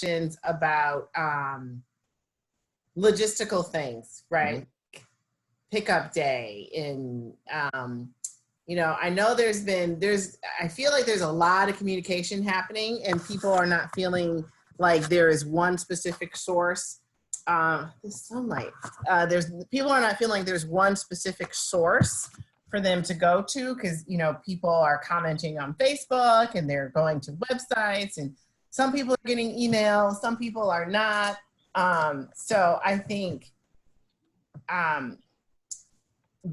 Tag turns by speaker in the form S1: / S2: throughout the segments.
S1: questions about logistical things, right? Pickup day and, you know, I know I feel like there's a lot of communication happening and people are not feeling like there is one specific source. There's sunlight. People are not feeling like there's one specific source for them to go to because, you know, people are commenting on Facebook and they're going to websites and some people are getting emails, some people are not. So I think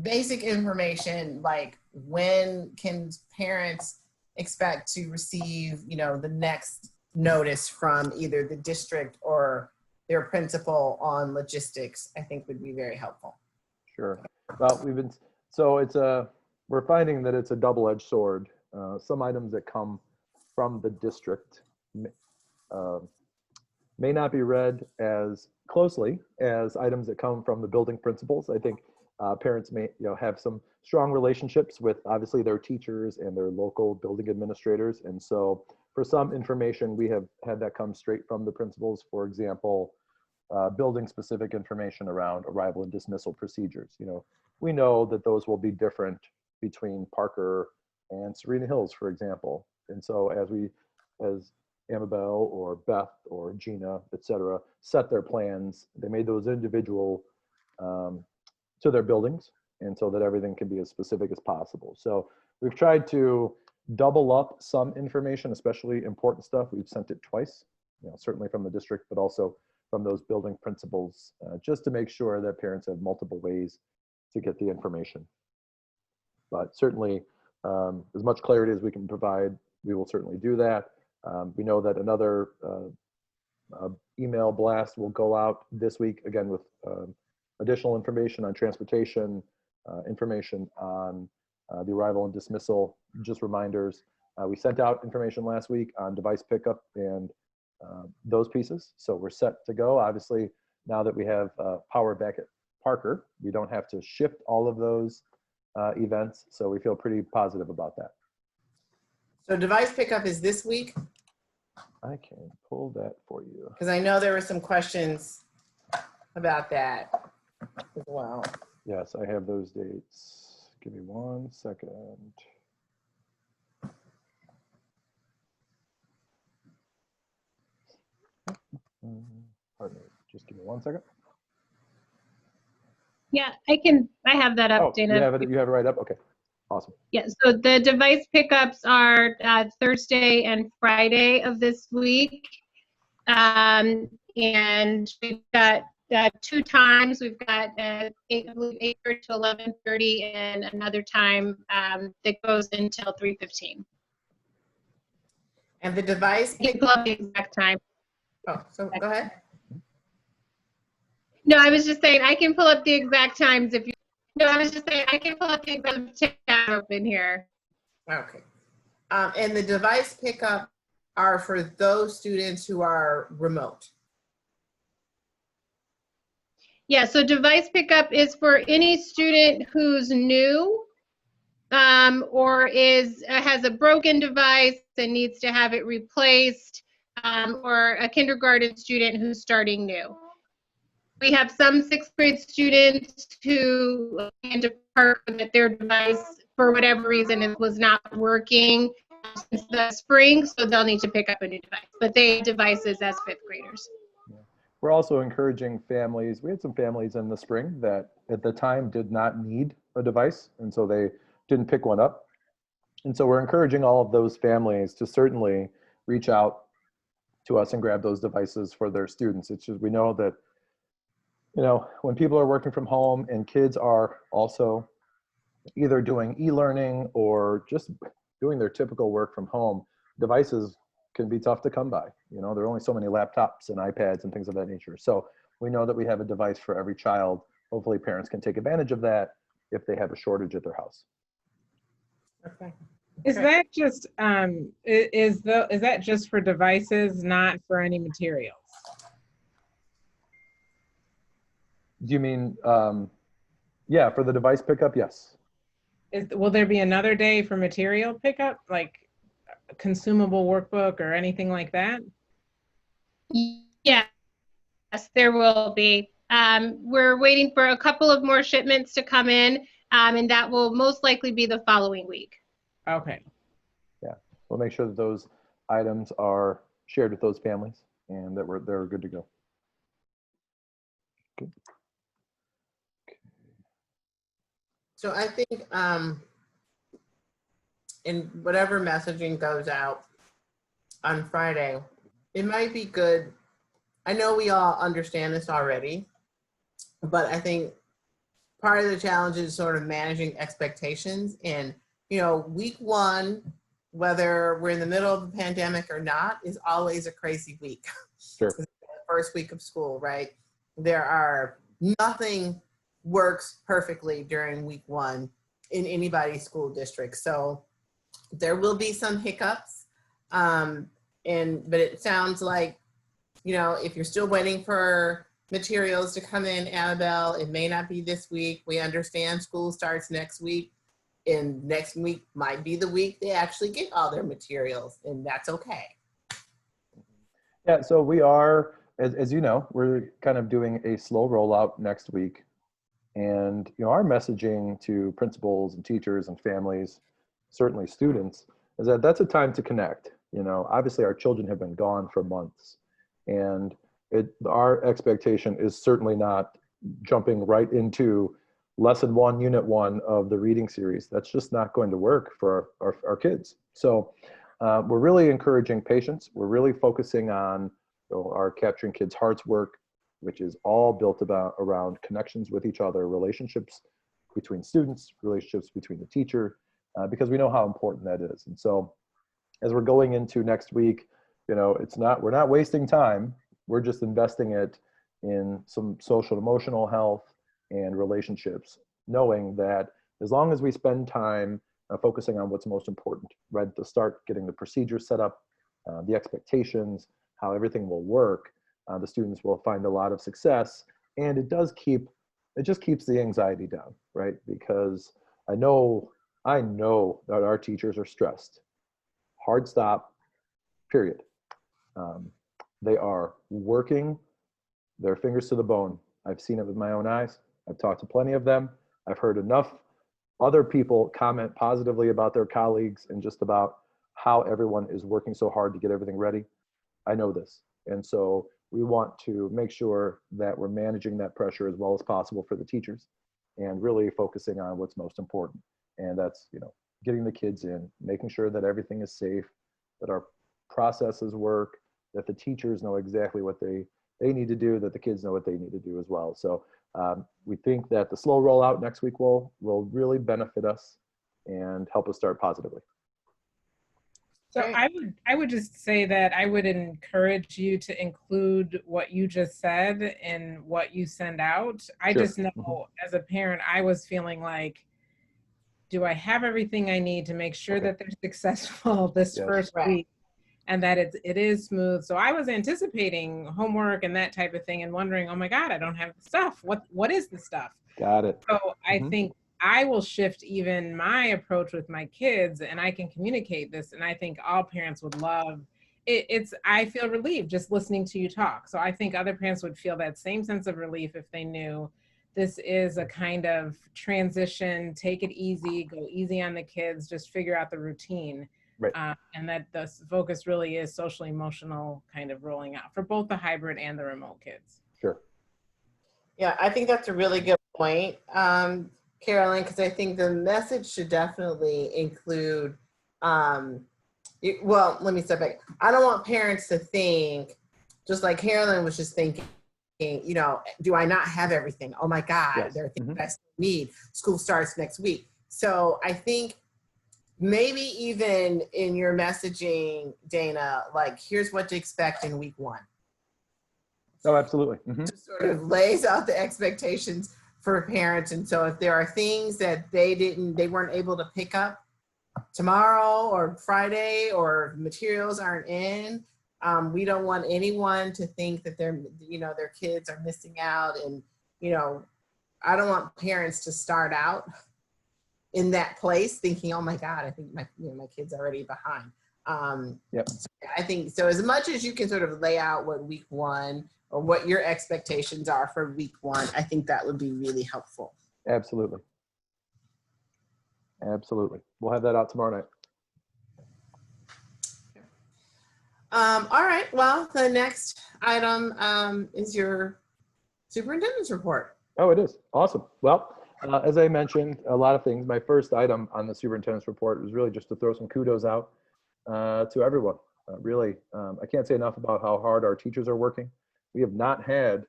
S1: basic information like when can parents expect to receive, you know, the next notice from either the district or their principal on logistics, I think would be very helpful.
S2: Sure. Well, we're finding that it's a double-edged sword. Some items that come from the district may not be read as closely as items that come from the building principals. I think parents may, you know, have some strong relationships with obviously their teachers and their local building administrators. And so for some information, we have had that come straight from the principals. For example, building specific information around arrival and dismissal procedures. You know, we know that those will be different between Parker and Serena Hills, for example. And so as Amabel or Beth or Gina, et cetera, set their plans, they made those individual to their buildings, and so that everything can be as specific as possible. So we've tried to double up some information, especially important stuff. We've sent it twice, you know, certainly from the district, but also from those building principals, just to make sure that parents have multiple ways to get the information. But certainly, as much clarity as we can provide, we will certainly do that. We know that another email blast will go out this week, again, with additional information on transportation, information on the arrival and dismissal, just reminders. We sent out information last week on device pickup and those pieces. So we're set to go. Obviously, now that we have power back at Parker, we don't have to shift all of those events. So we feel pretty positive about that.
S1: So device pickup is this week?
S2: I can pull that for you.
S1: Because I know there were some questions about that as well.
S2: Yes, I have those dates. Give me 1 second. Pardon me, just give me 1 second.
S3: Yeah, I have that up, Dana.
S2: You have it right up? Okay, awesome.
S3: Yeah, so the device pickups are Thursday and Friday of this week. And we've got 2 times. We've got 8:30 to 11:30 and another time that goes until 3:15.
S1: And the device
S3: You can pull up the exact time.
S1: Oh, so go ahead.
S3: No, I was just saying I can pull up the exact times if you. No, I was just saying I can pull up the exact chat open here.
S1: Okay. And the device pickup are for those students who are remote.
S3: Yeah, so device pickup is for any student who's new or has a broken device and needs to have it replaced, or a kindergarten student who's starting new. We have some 6th grade students who came to Parker that their device, for whatever reason, it was not working since the spring, so they'll need to pick up a new device. But they have devices as 5th graders.
S2: We're also encouraging families. We had some families in the spring that at the time did not need a device, and so they didn't pick one up. And so we're encouraging all of those families to certainly reach out to us and grab those devices for their students. It's just, we know that, you know, when people are working from home and kids are also either doing e-learning or just doing their typical work from home, devices can be tough to come by. You know, there are only so many laptops and iPads and things of that nature. So we know that we have a device for every child. Hopefully parents can take advantage of that if they have a shortage at their house.
S1: Okay.
S4: Is that just is that just for devices, not for any materials?
S2: Do you mean, yeah, for the device pickup? Yes.
S4: Will there be another day for material pickup, like a consumable workbook or anything like that?
S3: Yes, there will be. We're waiting for a couple of more shipments to come in, and that will most likely be the following week.
S4: Okay.
S2: Yeah, we'll make sure that those items are shared with those families and that they're good to go. Good.
S1: So I think in whatever messaging goes out on Friday, it might be good. I know we all understand this already, but I think part of the challenge is sort of managing expectations. And, week one, whether we're in the middle of the pandemic or not, is always a crazy week.
S2: Sure.
S1: First week of school, right? Nothing works perfectly during week one in anybody's school district. So there will be some hiccups. But it sounds like, if you're still waiting for materials to come in, Annabelle, it may not be this week. We understand school starts next week, and next week might be the week they actually get all their materials, and that's okay.
S2: Yeah, so we are, as you know, we're kind of doing a slow rollout next week. And our messaging to principals and teachers and families, certainly students, is that that's a time to connect. Obviously our children have been gone for months, and our expectation is certainly not jumping right into lesson 1, unit 1 of the reading series. That's just not going to work for our kids. So we're really encouraging patience. We're really focusing on our Capturing Kids' Hearts work, which is all built around connections with each other, relationships between students, relationships between the teacher, because we know how important that is. And so as we're going into next week, we're not wasting time. We're just investing it in some social emotional health and relationships, knowing that as long as we spend time focusing on what's most important, right at the start, getting the procedures set up, the expectations, how everything will work, the students will find a lot of success. And it just keeps the anxiety down, right? Because I know that our teachers are stressed. Hard stop, period. They are working their fingers to the bone. I've seen it with my own eyes. I've talked to plenty of them. I've heard enough other people comment positively about their colleagues and just about how everyone is working so hard to get everything ready. I know this. And so we want to make sure that we're managing that pressure as well as possible for the teachers and really focusing on what's most important. And that's, getting the kids in, making sure that everything is safe, that our processes work, that the teachers know exactly what they need to do, that the kids know what they need to do as well. So we think that the slow rollout next week will really benefit us and help us start positively.
S4: So I would just say that I would encourage you to include what you just said in what you send out. I
S2: Sure.
S4: just know as a parent, I was feeling like, do I have everything I need to make sure that they're successful this
S2: Yes.
S4: first
S1: Right.
S4: week and that it is smooth? So I was anticipating homework and that type of thing and wondering, oh my God, I don't have the stuff. What is the stuff?
S2: Got it.
S4: So I think I will shift even my approach with my kids, and I can communicate this, and I think all parents would love it. I feel relieved just listening to you talk. So I think other parents would feel that same sense of relief if they knew this is a kind of transition, take it easy, go easy on the kids, just figure out the routine.
S2: Right.
S4: And that the focus really is social emotional kind of rolling out for both the hybrid and the remote kids.
S2: Sure.
S1: Yeah, I think that's a really good point, Carolyn, because I think the message should definitely include, well, let me step back. I don't want parents to think, just like Carolyn was just thinking, do I not have everything? Oh my God,
S2: Yes.
S1: there are things I still need. School starts next week. So I think maybe even in your messaging, Dana, like, here's what to expect in week one.
S2: Oh, absolutely.
S1: Just sort of lays out the expectations for parents. And so if there are things that they weren't able to pick up tomorrow or Friday, or materials aren't in, we don't want anyone to think that their kids are missing out. And, I don't want parents to start out in that place thinking, oh my God, I think my kid's already behind.
S2: Yep.
S1: So I think so. As much as you can sort of lay out what week one or what your expectations are for week one, I think that would be really helpful.
S2: Absolutely. Absolutely. We'll have that out tomorrow night.
S1: All right. Well, the next item is your superintendent's report.
S2: Oh, it is. Awesome. Well, as I mentioned, a lot of things. My first item on the superintendent's report was really just to throw some kudos out to everyone. Really, I can't say enough about how hard our teachers are working. We have not had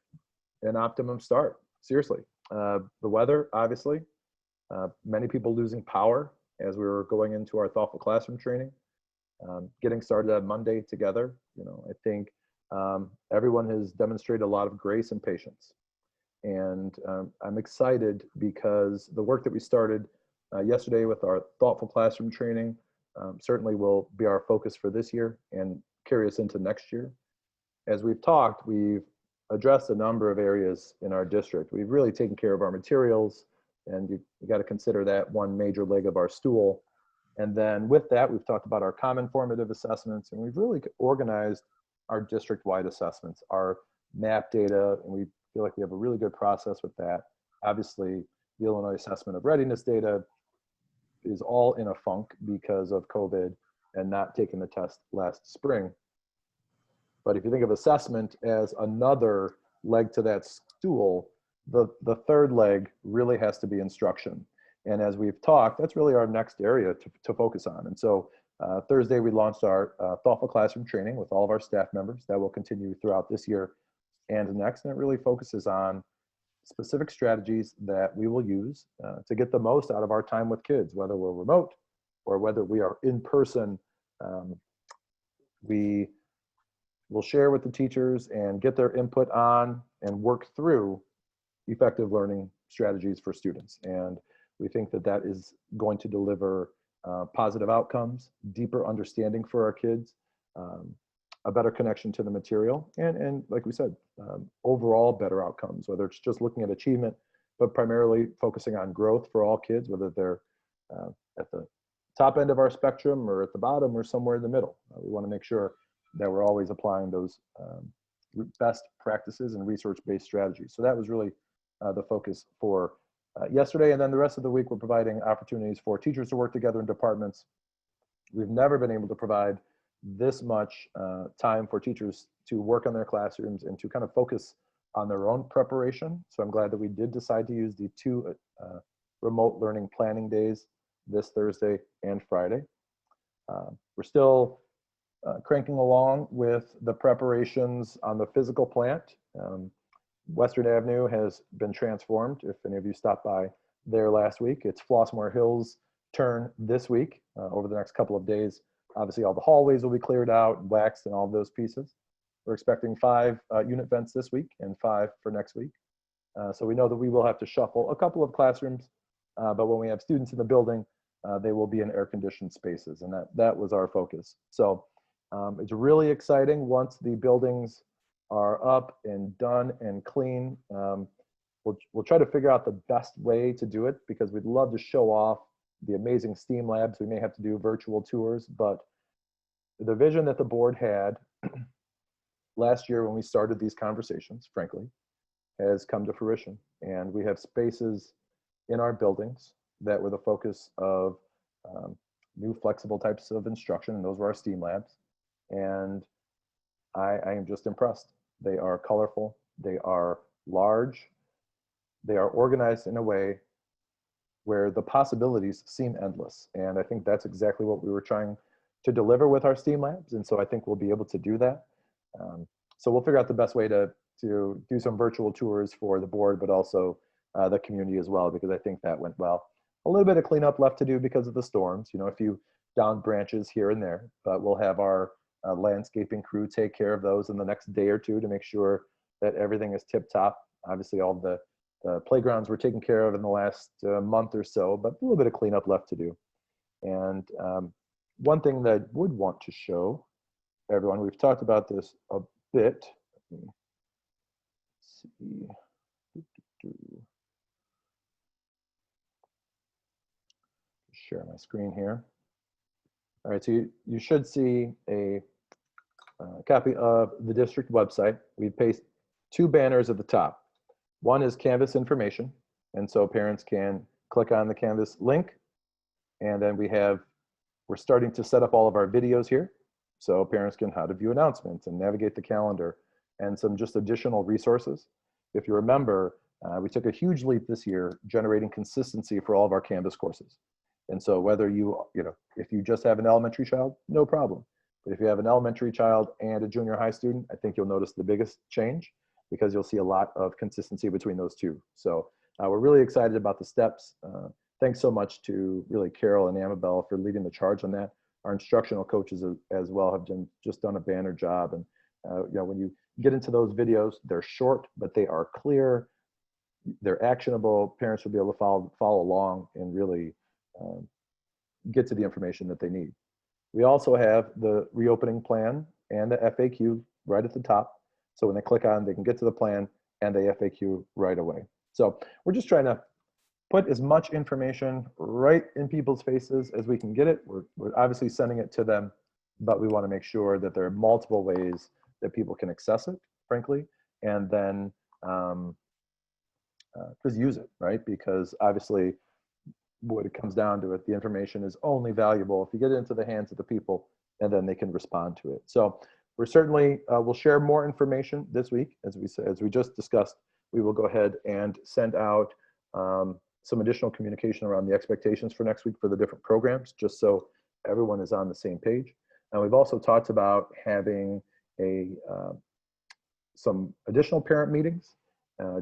S2: an optimum start. Seriously. The weather, obviously. Many people losing power as we were going into our thoughtful classroom training. Getting started on Monday together. I think everyone has demonstrated a lot of grace and patience. And I'm excited because the work that we started yesterday with our thoughtful classroom training certainly will be our focus for this year and carry us into next year. As we've talked, we've addressed a number of areas in our district. We've really taken care of our materials, and you got to consider that one major leg of our stool. And then with that, we've talked about our common formative assessments, and we've really organized our district-wide assessments, our MAP data, and we feel like we have a really good process with that. Obviously, the Illinois Assessment of Readiness data is all in a funk because of COVID and not taking the test last spring. But if you think of assessment as another leg to that stool, the third leg really has to be instruction. And as we've talked, that's really our next area to focus on. And so Thursday, we launched our thoughtful classroom training with all of our staff members. That will continue throughout this year and next. And it really focuses on specific strategies that we will use to get the most out of our time with kids, whether we're remote or whether we are in person. We will share with the teachers and get their input on and work through effective learning strategies for students. And we think that that is going to deliver positive outcomes, deeper understanding for our kids, a better connection to the material, and like we said, overall better outcomes, whether it's just looking at achievement, but primarily focusing on growth for all kids, whether they're at the top end of our spectrum or at the bottom or somewhere in the middle. We want to make sure that we're always applying those best practices and research-based strategies. So that was really the focus for yesterday. And then the rest of the week, we're providing opportunities for teachers to work together in departments. We've never been able to provide this much time for teachers to work on their classrooms and to kind of focus on their own preparation. So I'm glad that we did decide to use the two remote learning planning days this Thursday and Friday. We're still cranking along with the preparations on the physical plant. Western Avenue has been transformed. If any of you stopped by there last week, it's Flossmoor Hill's turn this week. Over the next couple of days, obviously all the hallways will be cleared out, waxed, and all of those pieces. We're expecting 5 unit vents this week and 5 for next week. So we know that we will have to shuffle a couple of classrooms, but when we have students in the building, they will be in air-conditioned spaces, and that was our focus. So it's really exciting once the buildings are up and done and clean. We'll try to figure out the best way to do it, because we'd love to show off the amazing STEAM labs. We may have to do virtual tours, but the vision that the board had last year when we started these conversations, frankly, has come to fruition. And we have spaces in our buildings that were the focus of new flexible types of instruction, and those were our STEAM labs. And I am just impressed. They are colorful, they are large, they are organized in a way where the possibilities seem endless. And I think that's exactly what we were trying to deliver with our STEAM labs. And so I think we'll be able to do that. So we'll figure out the best way to do some virtual tours for the board, but also the community as well, because I think that went well. A little bit of cleanup left to do because of the storms, a few down branches here and there, but we'll have our landscaping crew take care of those in the next day or two to make sure that everything is tip top. Obviously all the playgrounds were taken care of in the last month or so, but a little bit of cleanup left to do. And one thing that I would want to show everyone, we've talked about this a bit. Let me see. Share my screen here. All right, so you should see a copy of the district website. We paste two banners at the top. One is Canvas information, and so parents can click on the Canvas link, and then we're starting to set up all of our videos here, so parents can how to view announcements and navigate the calendar and some just additional resources. If you remember, we took a huge leap this year generating consistency for all of our Canvas courses. And so whether if you just have an elementary child, no problem. But if you have an elementary child and a junior high student, I think you'll notice the biggest change because you'll see a lot of consistency between those two. So we're really excited about the steps. Thanks so much to really Carol and Amabel for leading the charge on that. Our instructional coaches as well have just done a banner job. And when you get into those videos, they're short, but they are clear. They're actionable. Parents will be able to follow along and really get to the information that they need. We also have the reopening plan and the FAQ right at the top. So when they click on, they can get to the plan and the FAQ right away. So we're just trying to put as much information right in people's faces as we can get it. We're obviously sending it to them, but we want to make sure that there are multiple ways that people can access it, frankly, and then just use it, right? Because obviously what it comes down to it, the information is only valuable if you get it into the hands of the people and then they can respond to it. So we're certainly, we'll share more information this week. As we just discussed, we will go ahead and send out some additional communication around the expectations for next week for the different programs, just so everyone is on the same page. And we've also talked about having some additional parent meetings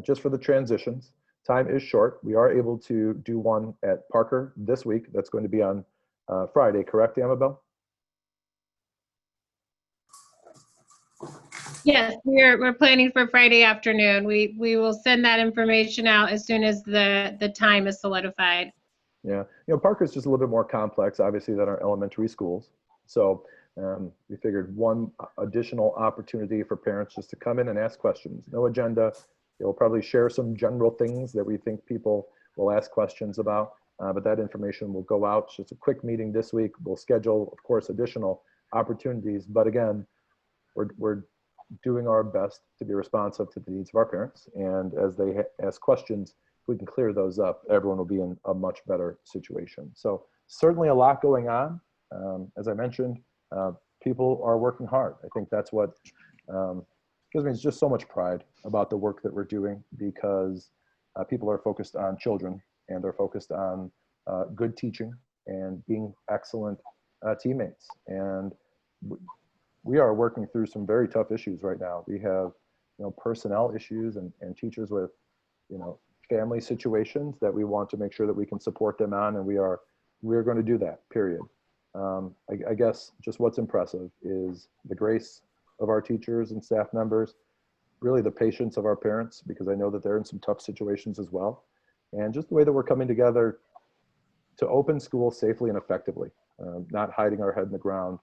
S2: just for the transitions. Time is short. We are able to do one at Parker this week. That's going to be on Friday, correct, Amabel?
S3: Yes, we're planning for Friday afternoon. We will send that information out as soon as the time is solidified.
S2: Yeah, Parker's just a little bit more complex, obviously, than our elementary schools. So we figured one additional opportunity for parents just to come in and ask questions. No agenda. We'll probably share some general things that we think people will ask questions about, but that information will go out. It's just a quick meeting this week. We'll schedule, of course, additional opportunities, but again, we're doing our best to be responsive to the needs of our parents. And as they ask questions, if we can clear those up, everyone will be in a much better situation. So certainly a lot going on. As I mentioned, people are working hard. I think that's what gives me just so much pride about the work that we're doing, because people are focused on children and they're focused on good teaching and being excellent teammates. And we are working through some very tough issues right now. We have, personnel issues and teachers with, family situations that we want to make sure that we can support them on, and we're going to do that, period. I guess just what's impressive is the grace of our teachers and staff members, really the patience of our parents, because I know that they're in some tough situations as well. And just the way that we're coming together to open school safely and effectively, not hiding our head in the ground,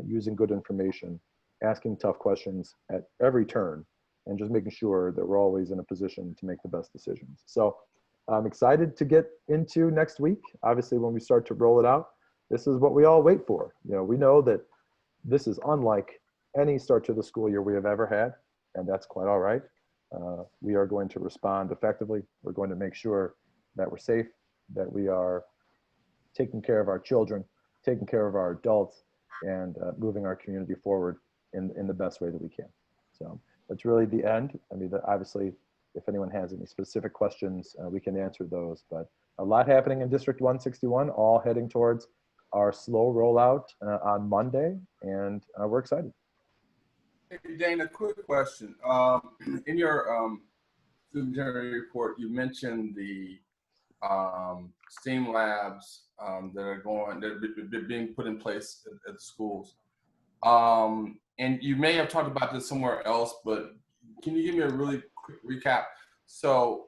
S2: using good information, asking tough questions at every turn, and just making sure that we're always in a position to make the best decisions. So I'm excited to get into next week. Obviously, when we start to roll it out, this is what we all wait for. We know that this is unlike any start to the school year we have ever had, and that's quite all right. We are going to respond effectively. We're going to make sure that we're safe, that we are taking care of our children, taking care of our adults, and moving our community forward in the best way that we can. So that's really the end. I mean, obviously, if anyone has any specific questions, we can answer those, but a lot happening in District 161, all heading towards our slow rollout on Monday, and we're excited.
S5: Hey, Dana, quick question. In your student report, you mentioned the STEAM labs they're being put in place at the schools. And you may have talked about this somewhere else, but can you give me a really quick recap? So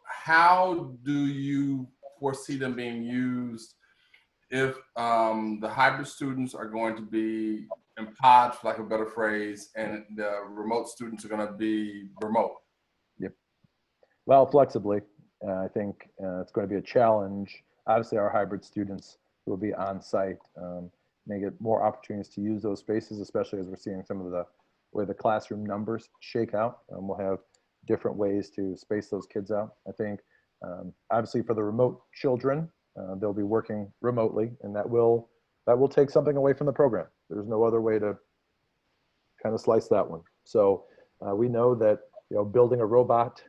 S5: how do you foresee them being used if the hybrid students are going to be in pods, for lack of a better phrase, and the remote students are going to be remote?
S2: Yep. Well, flexibly. I think it's going to be a challenge. Obviously, our hybrid students who will be on site, may get more opportunities to use those spaces, especially as we're seeing some of where the classroom numbers shake out. We'll have different ways to space those kids out. I think obviously for the remote children, they'll be working remotely, and that will take something away from the program. There's no other way to kind of slice that one. So we know that building a robot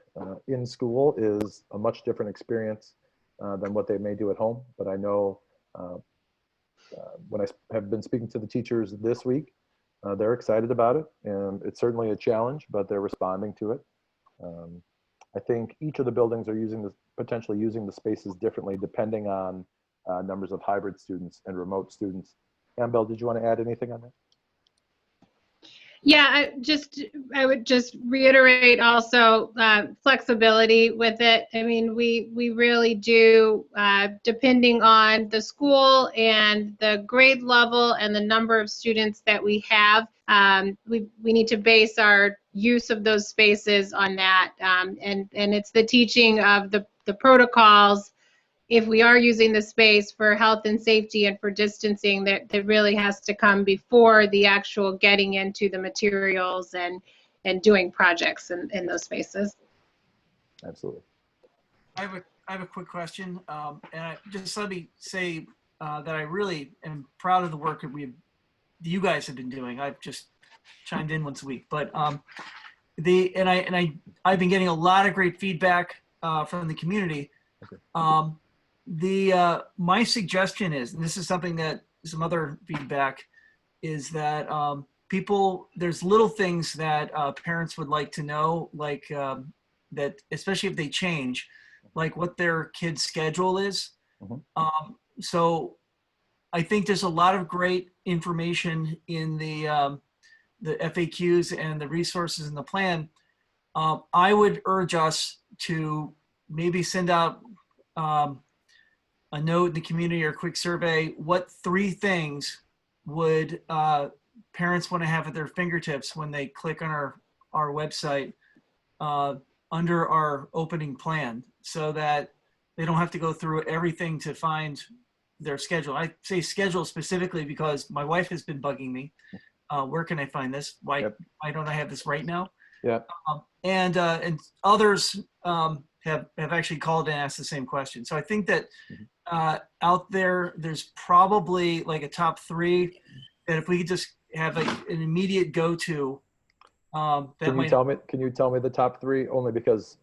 S2: in school is a much different experience than what they may do at home. But I know when I have been speaking to the teachers this week, they're excited about it, and it's certainly a challenge, but they're responding to it. I think each of the buildings are potentially using the spaces differently depending on numbers of hybrid students and remote students. Annabelle, did you want to add anything on that?
S3: Yeah, I would just reiterate also flexibility with it. I mean, we really do, depending on the school and the grade level and the number of students that we have, we need to base our use of those spaces on that. And it's the teaching of the protocols, if we are using the space for health and safety and for distancing, that really has to come before the actual getting into the materials and doing projects in those spaces.
S2: Absolutely.
S6: I have a quick question, and just let me say that I really am proud of the work that you guys have been doing. I've just chimed in once a week, but I've been getting a lot of great feedback from the community. Okay. My suggestion is, and this is something that some other feedback is that there's little things that parents would like to know, like that, especially if they change, like what their kid's schedule is. Mm-hmm. So I think there's a lot of great information in the FAQs and the resources in the plan. I would urge us to maybe send out a note in the community or a quick survey. What 3 things would parents want to have at their fingertips when they click on our website under our opening plan, so that they don't have to go through everything to find their schedule. I say schedule specifically because my wife has been bugging me. Where can I find this? Why don't I have this right now? Yeah. And others have actually called and asked the same question. So I think that out there's probably like a top 3 that if we could just have an immediate go-to. Can you tell me the top 3? Only because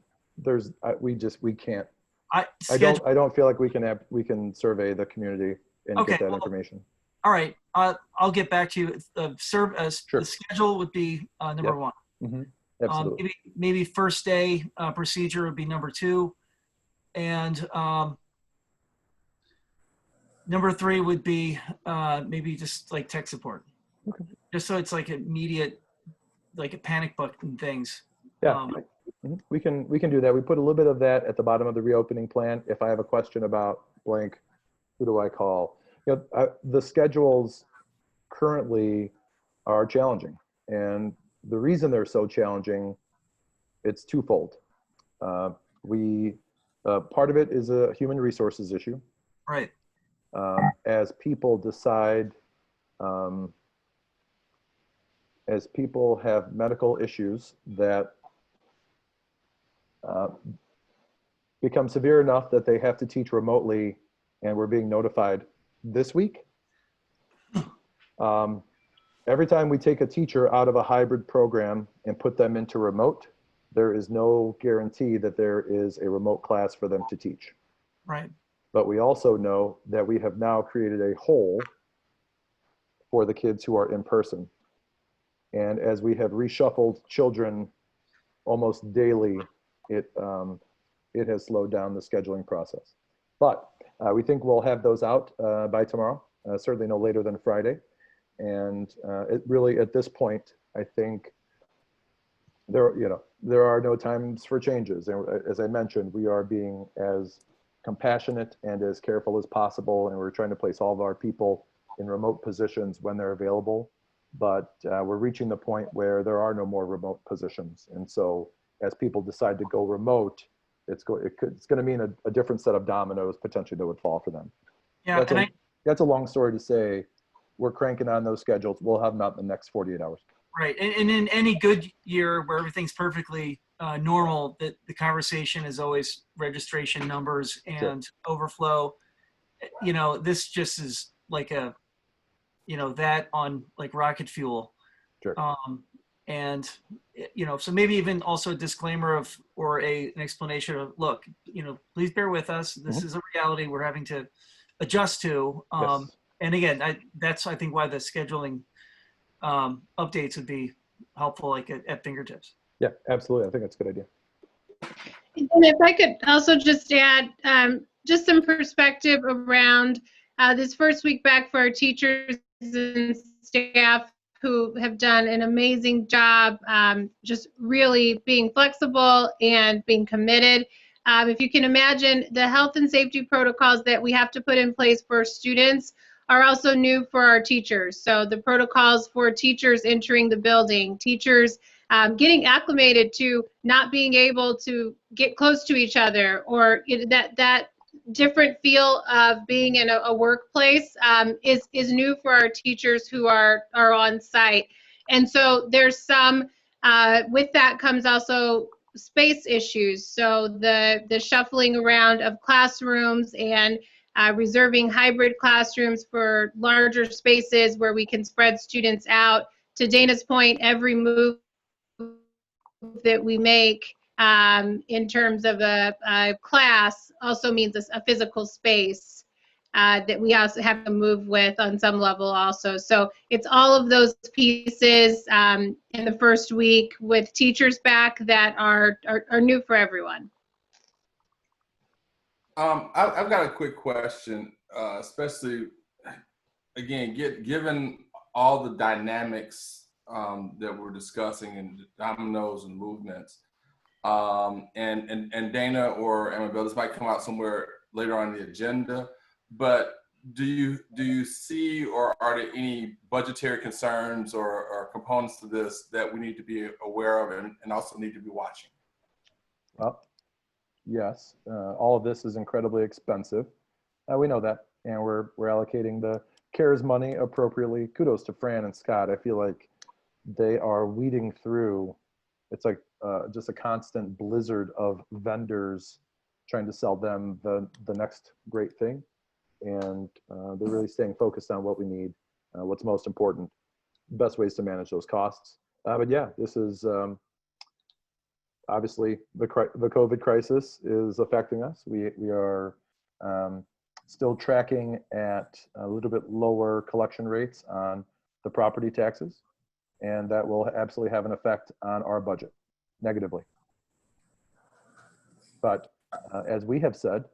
S6: we can't. I don't feel like we can survey the community and get that information. All right, I'll get back to you. The schedule would be number 1. Mm-hmm. Absolutely. Maybe first day procedure would be number 2, and number 3 would be maybe just like tech support. Okay. Just so it's like immediate, like a panic button things. Yeah, we can do that. We put a little bit of that at the bottom of the reopening plan. If I have a question about blank, who do I call? The schedules currently are challenging, and the reason they're so challenging, it's twofold. Part of it is a human resources issue. Right. As people decide, as people have medical issues that become severe enough that they have to teach remotely, and we're being notified this week. Every time we take a teacher out of a hybrid program and put them into remote, there is no guarantee that there is a remote class for them to teach. Right. But we also know that we have now created a hole for the kids who are in person. And as we have reshuffled children almost daily, it has slowed down the scheduling process. But we think we'll have those out by tomorrow, certainly no later than Friday. And it really, at this point, I think there are no times for changes. And as I mentioned, we are being as compassionate and as careful as possible, and we're trying to place all of our people in remote positions when they're available. But we're reaching the point where there are no more remote positions, and so as people decide to go remote, it's going to mean a different set of dominoes potentially that would fall for them. Yeah,
S2: that's a long story to say we're cranking on those schedules. We'll have them out in the next 48 hours.
S6: Right. And in any good year where everything's perfectly normal, that the conversation is always registration numbers and overflow. You know, this just is like a, you know, that on like rocket fuel.
S2: Sure.
S6: And, you know, so maybe even also a disclaimer of, or an explanation of, look, you know, please bear with us. This is a reality we're having to adjust to.
S2: Yes.
S6: And again, that's, I think, why the scheduling updates would be helpful, like at fingertips.
S2: Yeah, absolutely. I think that's a good idea.
S3: And if I could also just add just some perspective around this first week back for our teachers and staff who have done an amazing job, just really being flexible and being committed. If you can imagine, the health and safety protocols that we have to put in place for students are also new for our teachers. So the protocols for teachers entering the building, teachers getting acclimated to not being able to get close to each other, or that different feel of being in a workplace is new for our teachers who are on site. And so there's some, with that comes also space issues. So the shuffling around of classrooms and reserving hybrid classrooms for larger spaces where we can spread students out. To Dana's point, every move that we make in terms of a class also means a physical space that we also have to move with on some level also. So it's all of those pieces in the first week with teachers back that are new for everyone.
S5: I've got a quick question, especially, again, given all the dynamics that we're discussing and dominoes and movements, and Dana or Amabel, this might come out somewhere later on the agenda, but do you see, or are there any budgetary concerns or components to this that we need to be aware of and also need to be watching?
S2: Well, yes, all of this is incredibly expensive. We know that, and we're allocating the CARES money appropriately. Kudos to Fran and Scott. I feel like they are weeding through. It's like just a constant blizzard of vendors trying to sell them the next great thing, and they're really staying focused on what we need, what's most important, best ways to manage those costs. But yeah, this is. Obviously, the COVID crisis is affecting us. We are still tracking at a little bit lower collection rates on the property taxes, and that will absolutely have an effect on our budget negatively. But as we have said,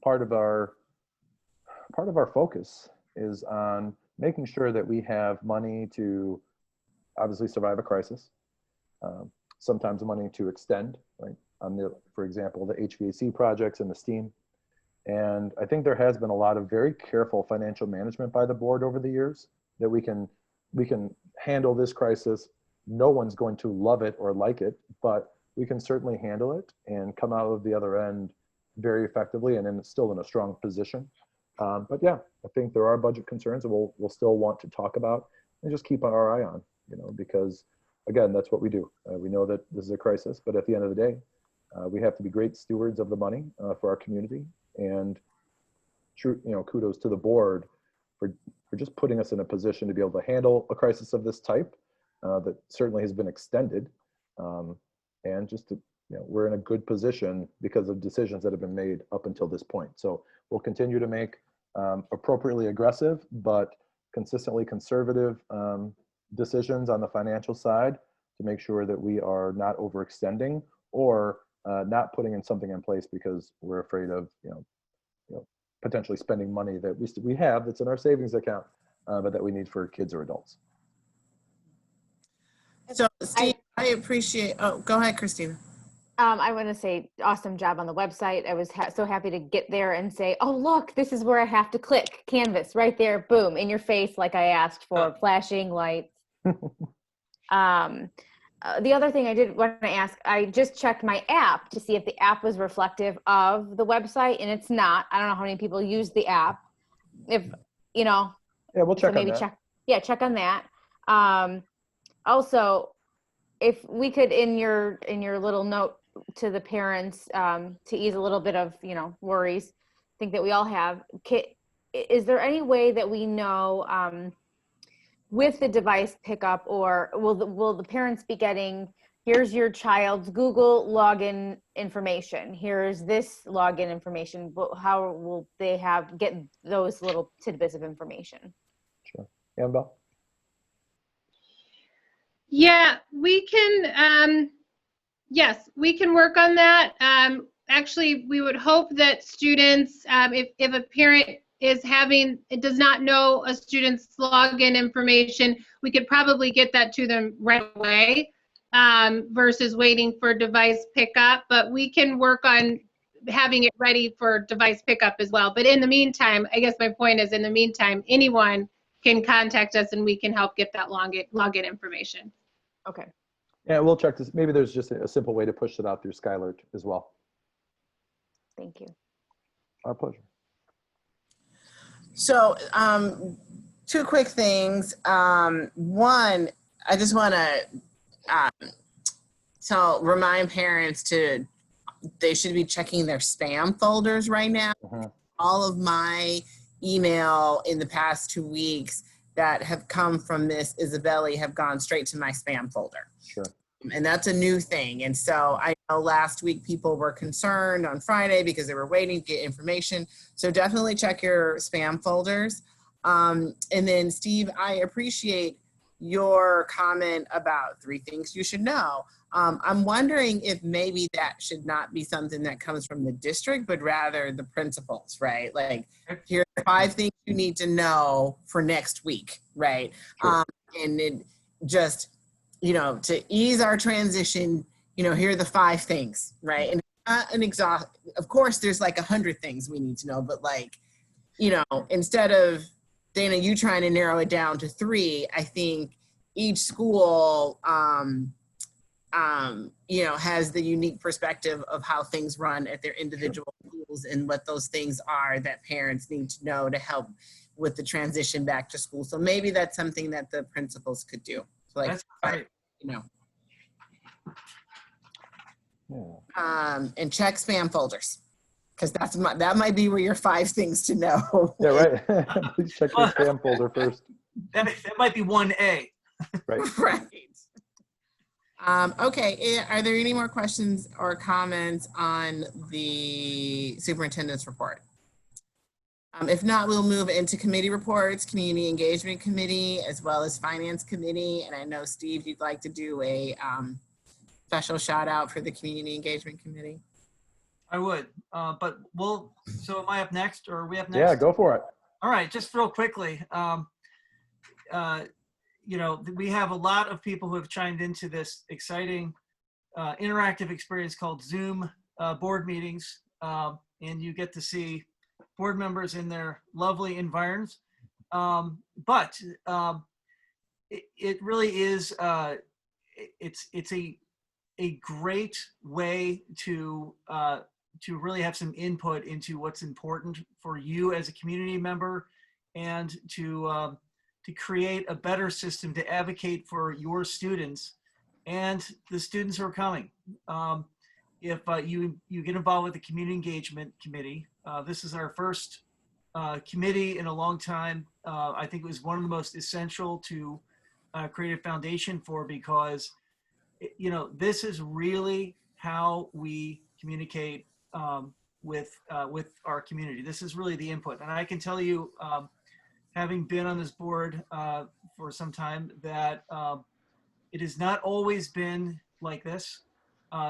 S2: part of our focus is on making sure that we have money to obviously survive a crisis. Sometimes money to extend, right? For example, the HVAC projects and the STEAM. And I think there has been a lot of very careful financial management by the board over the years that we can handle this crisis. No one's going to love it or like it, but we can certainly handle it and come out of the other end very effectively and then still in a strong position. But yeah, I think there are budget concerns that we'll still want to talk about and just keep our eye on, because again, that's what we do. We know that this is a crisis, but at the end of the day, we have to be great stewards of the money for our community. And kudos to the board for just putting us in a position to be able to handle a crisis of this type that certainly has been extended. And just to, we're in a good position because of decisions that have been made up until this point. So we'll continue to make appropriately aggressive, but consistently conservative decisions on the financial side to make sure that we are not overextending or not putting in something in place because we're afraid of potentially spending money that we have that's in our savings account, but that we need for kids or adults.
S1: So Steve, I appreciate, oh, go ahead, Christina.
S7: I want to say awesome job on the website. I was so happy to get there and say, oh, look, this is where I have to click. Canvas right there, boom, in your face like I asked for, flashing lights. The other thing I did want to ask, I just checked my app to see if the app was reflective of the website, and it's not. I don't know how many people use the app. If you know,
S2: Yeah, we'll check
S7: so maybe
S2: on that.
S7: check on that. Also, if we could, in your little note to the parents, to ease a little bit of, you know, worries, I think that we all have, is there any way that we know, with the device pickup, or will the parents be getting, here's your child's Google login information, here's this login information, how will they get those little tidbits of information?
S2: Sure. Annabelle?
S3: Yeah, we can, yes, we can work on that. Actually, we would hope that students, if a parent does not know a student's login information, we could probably get that to them right away, versus waiting for device pickup. But we can work on having it ready for device pickup as well. But in the meantime, I guess my point is, in the meantime, anyone can contact us and we can help get that login information.
S7: Okay.
S2: Yeah, we'll check this. Maybe there's just a simple way to push it out through Skylar as well.
S7: Thank you.
S2: Our pleasure.
S1: So, two quick things. One, I just want to remind parents they should be checking their spam folders right now. All of my email in the past 2 weeks that have come from Miss Isabelli have gone straight to my spam folder.
S2: Sure.
S1: And that's a new thing. And so I know last week people were concerned on Friday because they were waiting to get information. So definitely check your spam folders. And then Steve, I appreciate your comment about 3 things you should know. I'm wondering if maybe that should not be something that comes from the district, but rather the principals, right? Like, here are 5 things you need to know for next week, right?
S2: Sure.
S1: And it just, you know, to ease our transition, you know, here are the 5 things, right? And not an of course, there's like 100 things we need to know, but like, you know, instead of Dana, you trying to narrow it down to 3, I think each school, you know, has the unique perspective of how things run at their individual schools and what those things are that parents need to know to help with the transition back to school. So maybe that's something that the principals could do. So like,
S6: That's great.
S1: you know,
S2: Yeah.
S1: and check spam folders, because that might be where your 5 things to know.
S2: Yeah, right. Please check your spam folder first.
S6: That might be 1A.
S2: Right.
S1: Right. Okay, are there any more questions or comments on the superintendent's report? If not, we'll move into committee reports, community engagement committee, as well as finance committee. And I know, Steve, you'd like to do a special shout out for the community engagement committee.
S6: I would, but so am I up next, or are we up next?
S2: Yeah, go for it.
S6: All right, just real quickly. You know, we have a lot of people who have chimed into this exciting interactive experience called Zoom board meetings, and you get to see board members in their lovely environs. But it really is, it's a great way to really have some input into what's important for you as a community member, and to create a better system to advocate for your students and the students who are coming. If you get involved with the Community Engagement Committee, this is our first committee in a long time. I think it was one of the most essential to create a foundation for, because you know, this is really how we communicate with our community. This is really the input. And I can tell you, having been on this board for some time, that it has not always been like this.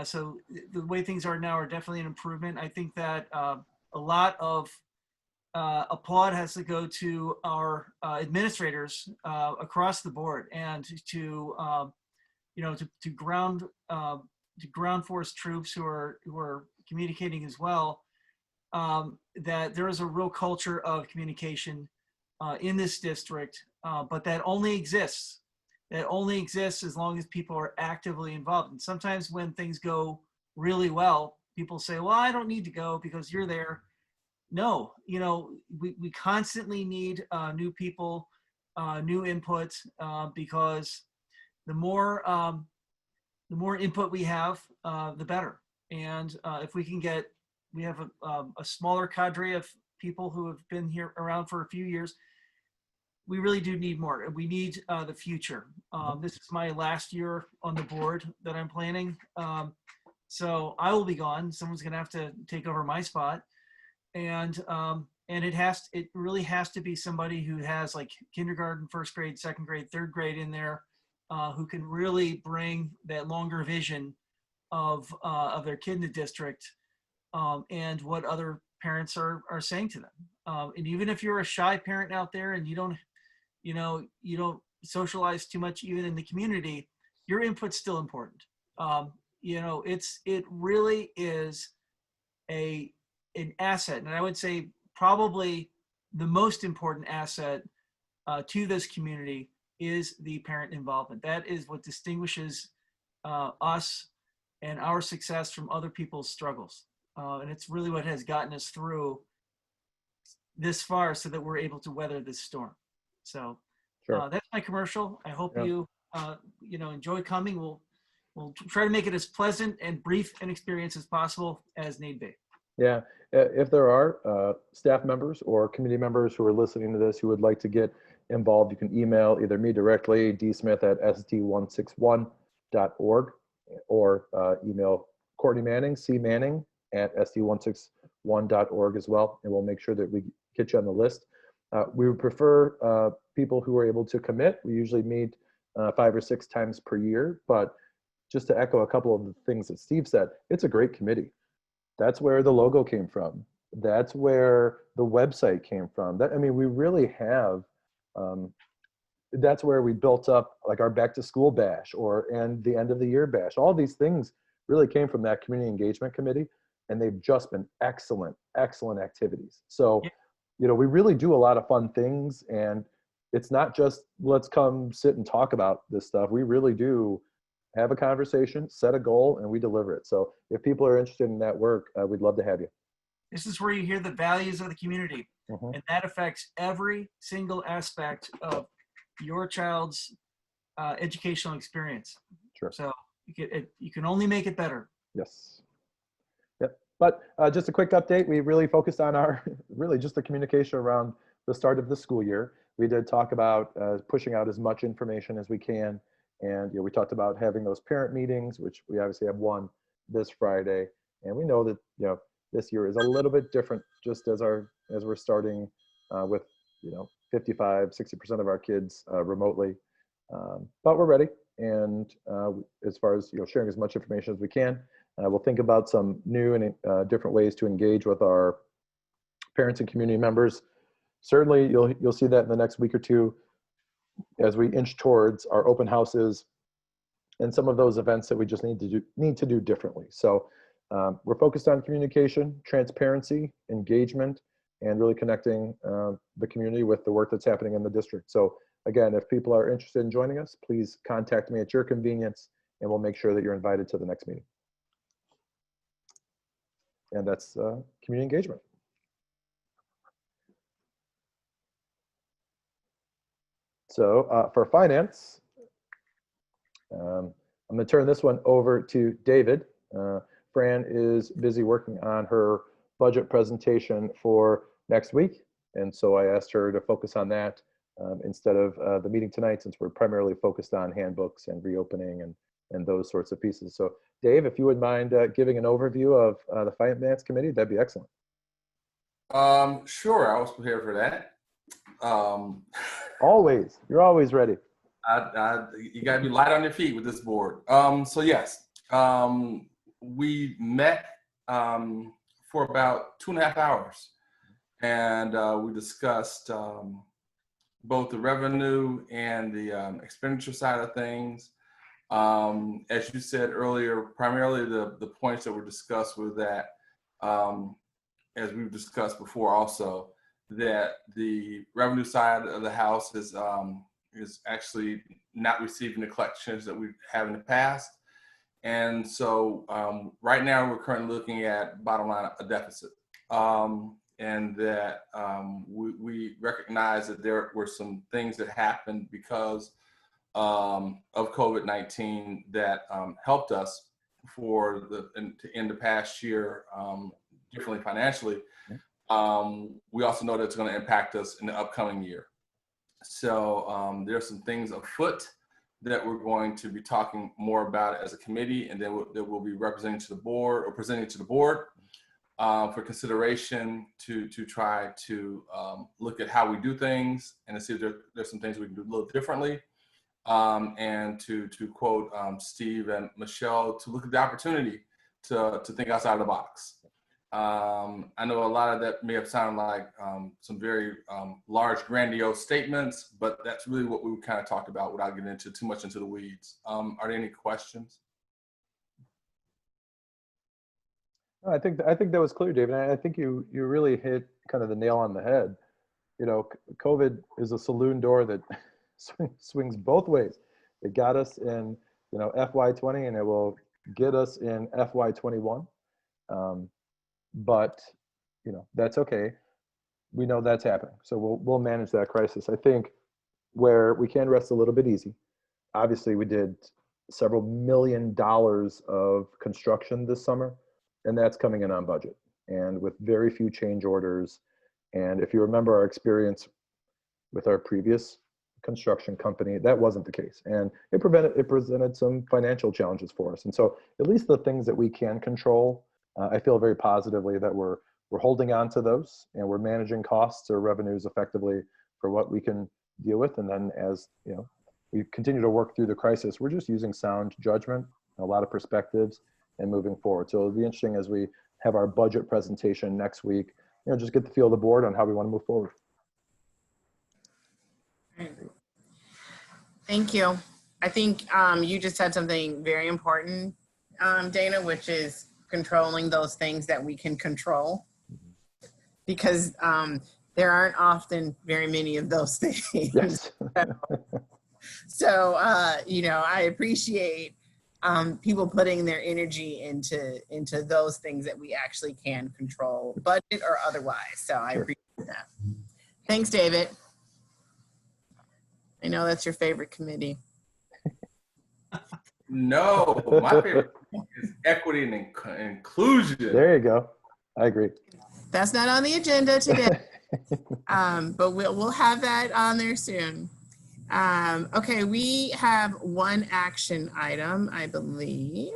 S6: So the way things are now are definitely an improvement. I think that a lot of applaud has to go to our administrators across the board, and to you know, to ground force troops who are communicating as well. That there is a real culture of communication in this district, but that only exists. That only exists as long as people are actively involved. And sometimes when things go really well, people say, well, I don't need to go because you're there. no, we constantly need new people, new input, because the more input we have, the better. And if we can get, we have a smaller cadre of people who have been here around for a few years. We really do need more. We need the future. This is my last year on the board that I'm planning. So I will be gone. Someone's going to have to take over my spot. And it really has to be somebody who has like kindergarten, first grade, second grade, third grade in there, who can really bring that longer vision of their kid in the district, and what other parents are saying to them. And even if you're a shy parent out there and you don't socialize too much even in the community, your input's still important. It really is an asset, and I would say probably the most important asset to this community is the parent involvement. That is what distinguishes us and our success from other people's struggles. And it's really what has gotten us through this far so that we're able to weather this storm. So
S2: Sure.
S6: that's my commercial. I hope
S2: Yeah.
S6: you enjoy coming. We'll try to make it as pleasant and brief an experience as possible as need be.
S2: Yeah, if there are staff members or community members who are listening to this who would like to get involved, you can email either me directly, dsmith@sd161.org, or email Courtney Manning, cmanning@sd161.org as well, and we'll make sure that we get you on the list. We would prefer people who are able to commit. We usually meet 5 or 6 times per year, but just to echo a couple of the things that Steve said, it's a great committee. That's where the logo came from. That's where the website came from. We really have, that's where we built up like our back to school bash and the end of the year bash. All these things really came from that community engagement committee, and they've just been excellent, excellent activities. So, we really do a lot of fun things, and it's not just let's come sit and talk about this stuff. We really do have a conversation, set a goal, and we deliver it. So if people are interested in that work, we'd love to have you.
S6: This is where you hear the values of the community,
S2: Mhm.
S6: and that affects every single aspect of your child's educational experience.
S2: Sure.
S6: So you can only make it better.
S2: Yes. Yep. But just a quick update. We really focused on really just the communication around the start of the school year. We did talk about pushing out as much information as we can. And we talked about having those parent meetings, which we obviously have one this Friday. And we know that this year is a little bit different, just as we're starting with 55-60% of our kids remotely. But we're ready. And as far as sharing as much information as we can, we'll think about some new and different ways to engage with our parents and community members. Certainly, you'll see that in the next week or two, as we inch towards our open houses and some of those events that we just need to do differently. So we're focused on communication, transparency, engagement, and really connecting the community with the work that's happening in the district. So again, if people are interested in joining us, please contact me at your convenience, and we'll make sure that you're invited to the next meeting. And that's community engagement. So for finance, I'm going to turn this one over to David. Fran is busy working on her budget presentation for next week, and so I asked her to focus on that instead of the meeting tonight, since we're primarily focused on handbooks and reopening and those sorts of pieces. So Dave, if you would mind giving an overview of the Finance Committee, that'd be excellent.
S5: Sure, I was prepared for that.
S2: Always, you're always ready.
S5: You gotta be light on your feet with this board. So yes, we met for about 2.5 hours, and we discussed both the revenue and the expenditure side of things. As you said earlier, primarily the points that were discussed were that, as we've discussed before also, that the revenue side of the house is actually not receiving the collections that we have in the past. And so right now we're currently looking at bottom line a deficit. and that we recognize that there were some things that happened because of COVID-19 that helped us in the past year, differently financially. We also know that it's going to impact us in the upcoming year. So there are some things afoot that we're going to be talking more about as a committee, and then that we'll be representing to the board or presenting to the board for consideration to try to look at how we do things and to see if there's some things we can do a little differently. And to quote Steve and Michelle, to look at the opportunity to think outside of the box. I know a lot of that may have sounded like some very large, grandiose statements, but that's really what we kind of talked about without getting into too much into the weeds. Are there any questions?
S2: I think that was clear, David. I think you really hit kind of the nail on the head. You know, COVID is a saloon door that swings both ways. It got us in, you know, FY20, and it will get us in FY21. But, you know, that's okay. We know that's happening. So we'll manage that crisis. I think where we can rest a little bit easy. Obviously, we did several $1 million of construction this summer, and that's coming in on budget and with very few change orders. And if you remember our experience with our previous construction company, that wasn't the case. And it presented some financial challenges for us. And so at least the things that we can control, I feel very positively that we're holding on to those, and we're managing costs or revenues effectively for what we can deal with. And then as you know, we continue to work through the crisis, we're just using sound judgment, a lot of perspectives, and moving forward. So it'll be interesting as we have our budget presentation next week, you know, just get the feel of the board on how we want to move forward.
S1: Thank you. I think you just said something very important, Dana, which is controlling those things that we can control, because there aren't often very many of those things.
S2: Yes.
S1: So you know, I appreciate people putting their energy into those things that we actually can control, budget or otherwise. So I appreciate that. Thanks, David. I know that's your favorite committee.
S5: No, my favorite is equity and inclusion.
S2: There you go. I agree.
S1: That's not on the agenda today, but we'll have that on there soon. Okay, we have one action item, I believe.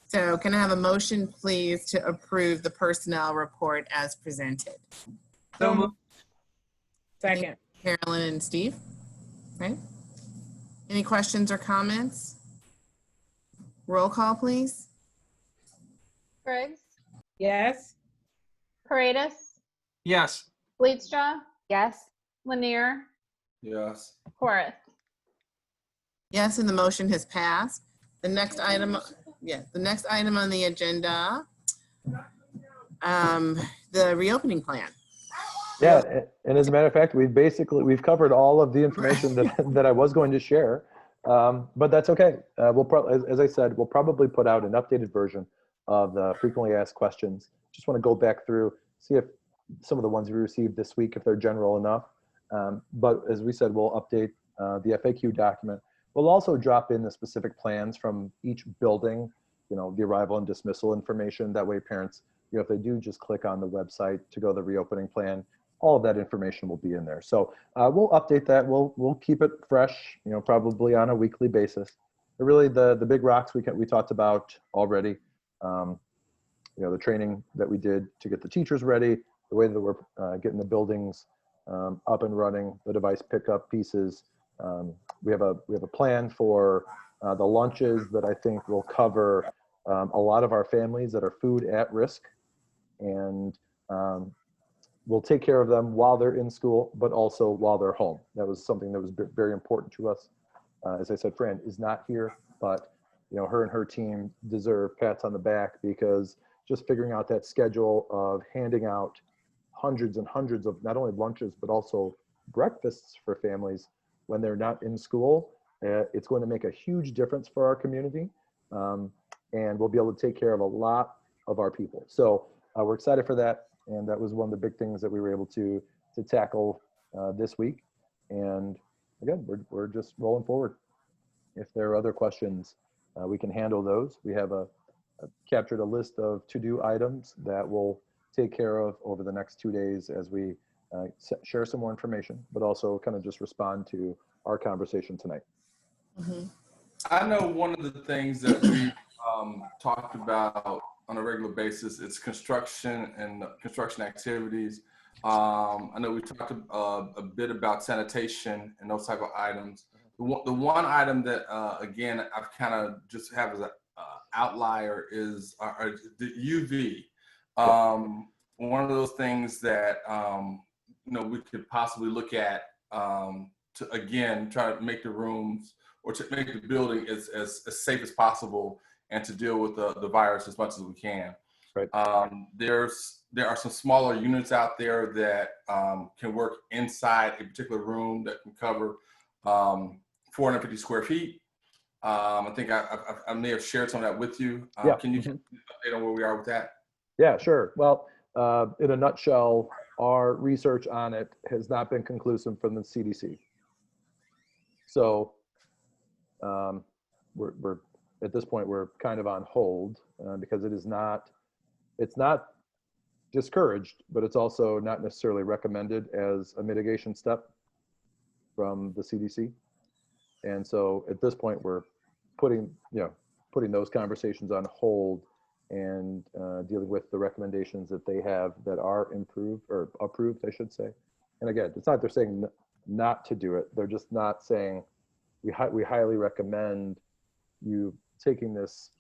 S1: So can I have a motion, please, to approve the personnel report as presented?
S6: So moved.
S4: Second.
S1: Carolyn and Steve. Right? Any questions or comments? Roll call, please.
S8: Griggs,
S4: Yes.
S8: Paredes,
S6: Yes.
S8: Leedstra,
S7: Yes.
S8: Lanier,
S5: Yes.
S8: Horace.
S1: Yes, and the motion has passed. The next item, the next item on the agenda, the reopening plan.
S2: Yeah, and as a matter of fact, we've covered all of the information that I was going to share, but that's okay. We'll probably, as I said, we'll probably put out an updated version of the frequently asked questions. Just want to go back through, see if some of the ones we received this week, if they're general enough. But as we said, we'll update the FAQ document. We'll also drop in the specific plans from each building, you know, the arrival and dismissal information. That way parents, you know, if they do just click on the website to go to the reopening plan, all of that information will be in there. So we'll update that. We'll keep it fresh, you know, probably on a weekly basis. But really the big rocks we talked about already. You know, the training that we did to get the teachers ready, the way that we're getting the buildings up and running, the device pickup pieces. We have a plan for the lunches that I think will cover a lot of our families that are food at risk, and we'll take care of them while they're in school, but also while they're home. That was something that was very important to us. As I said, Fran is not here, but you know, her and her team deserve pats on the back, because just figuring out that schedule of handing out hundreds and hundreds of not only lunches, but also breakfasts for families when they're not in school, it's going to make a huge difference for our community. And we'll be able to take care of a lot of our people. So we're excited for that. And that was one of the big things that we were able to tackle this week. And again, we're just rolling forward. If there are other questions, we can handle those. We have captured a list of to-do items that we'll take care of over the next 2 days as we share some more information, but also kind of just respond to our conversation tonight.
S1: Mm-hmm.
S5: I know one of the things that we talked about on a regular basis is construction and construction activities. I know we talked a bit about sanitation and those type of items. The one item that, again, I've kind of just have as an outlier is the UV. One of those things that, we could possibly look at to, again, try to make the rooms or to make the building as safe as possible and to deal with the virus as much as we can.
S2: Right.
S5: There are some smaller units out there that can work inside a particular room that can cover 450 square feet. I think I may have shared some of that with you.
S2: Yeah.
S5: Can you update on where we are with that?
S2: Yeah, sure. Well, in a nutshell, our research on it has not been conclusive from the CDC. So we're at this point, we're kind of on hold because it's not discouraged, but it's also not necessarily recommended as a mitigation step from the CDC. And so at this point, we're putting those conversations on hold and dealing with the recommendations that they have that are improved or approved, I should say. And again, it's not they're saying not to do it. They're just not saying we highly recommend you taking this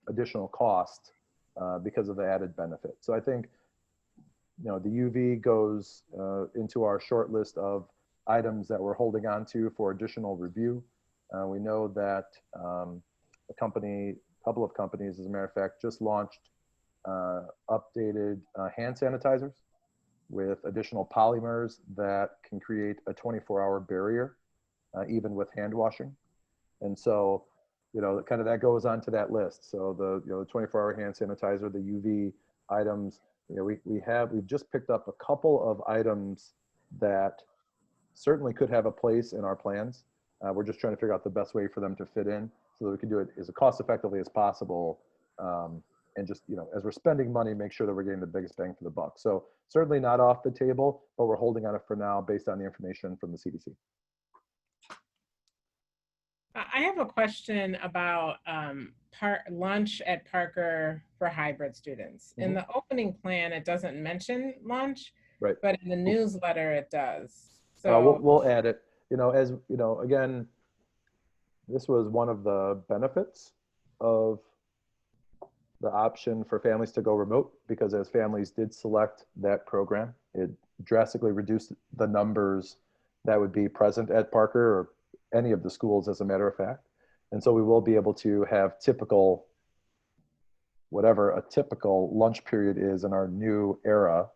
S2: additional cost because of the added benefit. So I think, the UV couple into our short list of items that we're holding on to for additional review. We know that a couple of companies, as a matter of fact, just launched updated hand sanitizers with additional polymers that can create a 24-hour barrier, even with hand washing. And so, kind of that goes onto that list. So the 24-hour hand sanitizer, the UV items, we've just picked up a couple of items that certainly could have a place in our plans. We're just trying to figure out the best way for them to fit in so that we can do it as cost effectively as possible. And just, as we're spending money, make sure that we're getting the biggest bang for the buck. So certainly not off the table, but we're holding on it for now based on the information from the CDC.
S4: I have a question about lunch at Parker for hybrid students. In the opening plan, it doesn't mention lunch,
S2: right? But
S4: in the newsletter, it does. So
S2: we'll add it. Again, this was one of the benefits of the option for families to go remote, because as families did select that program, it drastically reduced the numbers that would be present at Parker or any of the schools, as a matter of fact. And so we will be able to have whatever a typical lunch period is in our new era.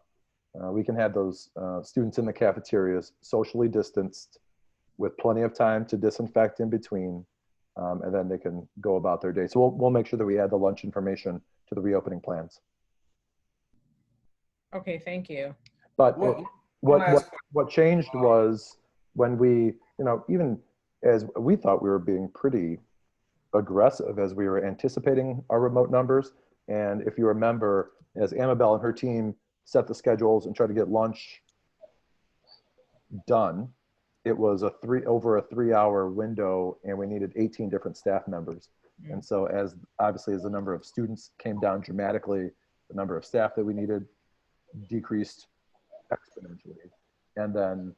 S2: We can have those students in the cafeterias socially distanced with plenty of time to disinfect in between, and then they can go about their day. So we'll make sure that we add the lunch information to the reopening plans.
S4: Okay, thank you.
S2: But what changed was when we, even as we thought we were being pretty aggressive as we were anticipating our remote numbers. And if you remember, as Amabel and her team set the schedules and tried to get lunch done, it was over a 3-hour window, and we needed 18 different staff members. And so obviously as the number of students came down dramatically, the number of staff that we needed decreased exponentially. And then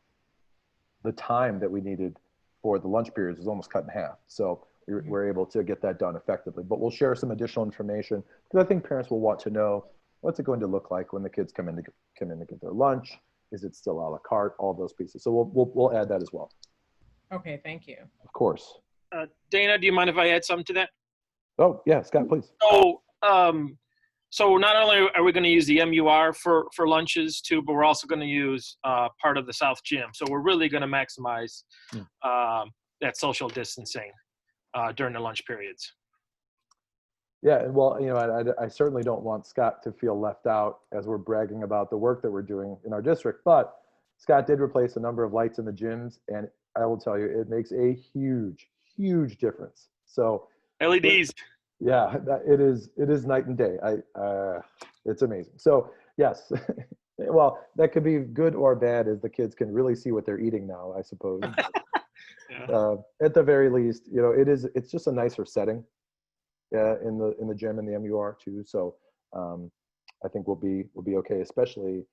S2: the time that we needed for the lunch periods was almost cut in half. So we're able to get that done effectively. But we'll share some additional information, because I think parents will want to know, what's it going to look like when the kids come in to get their lunch? Is it still a la carte? All those pieces. So we'll add that as well.
S4: Okay, thank you.
S2: Of course.
S9: Dana, do you mind if I add something to that?
S2: Oh yeah, Scott, please.
S9: So not only are we going to use the MUR for lunches too, but we're also going to use part of the South Gym. So we're really going to maximize that social distancing during the lunch periods.
S2: Yeah, well, I certainly don't want Scott to feel left out as we're bragging about the work that we're doing in our district, but Scott did replace a number of lights in the gyms, and I will tell you, it makes a huge, huge difference. So
S9: LEDs.
S2: yeah, it is night and day. It's amazing. So yes, well, that could be good or bad, as the kids can really see what they're eating now, I suppose.
S9: Yeah.
S2: At the very least, it's just a nicer setting. In the gym and the MUR too. So I think we'll be okay, especially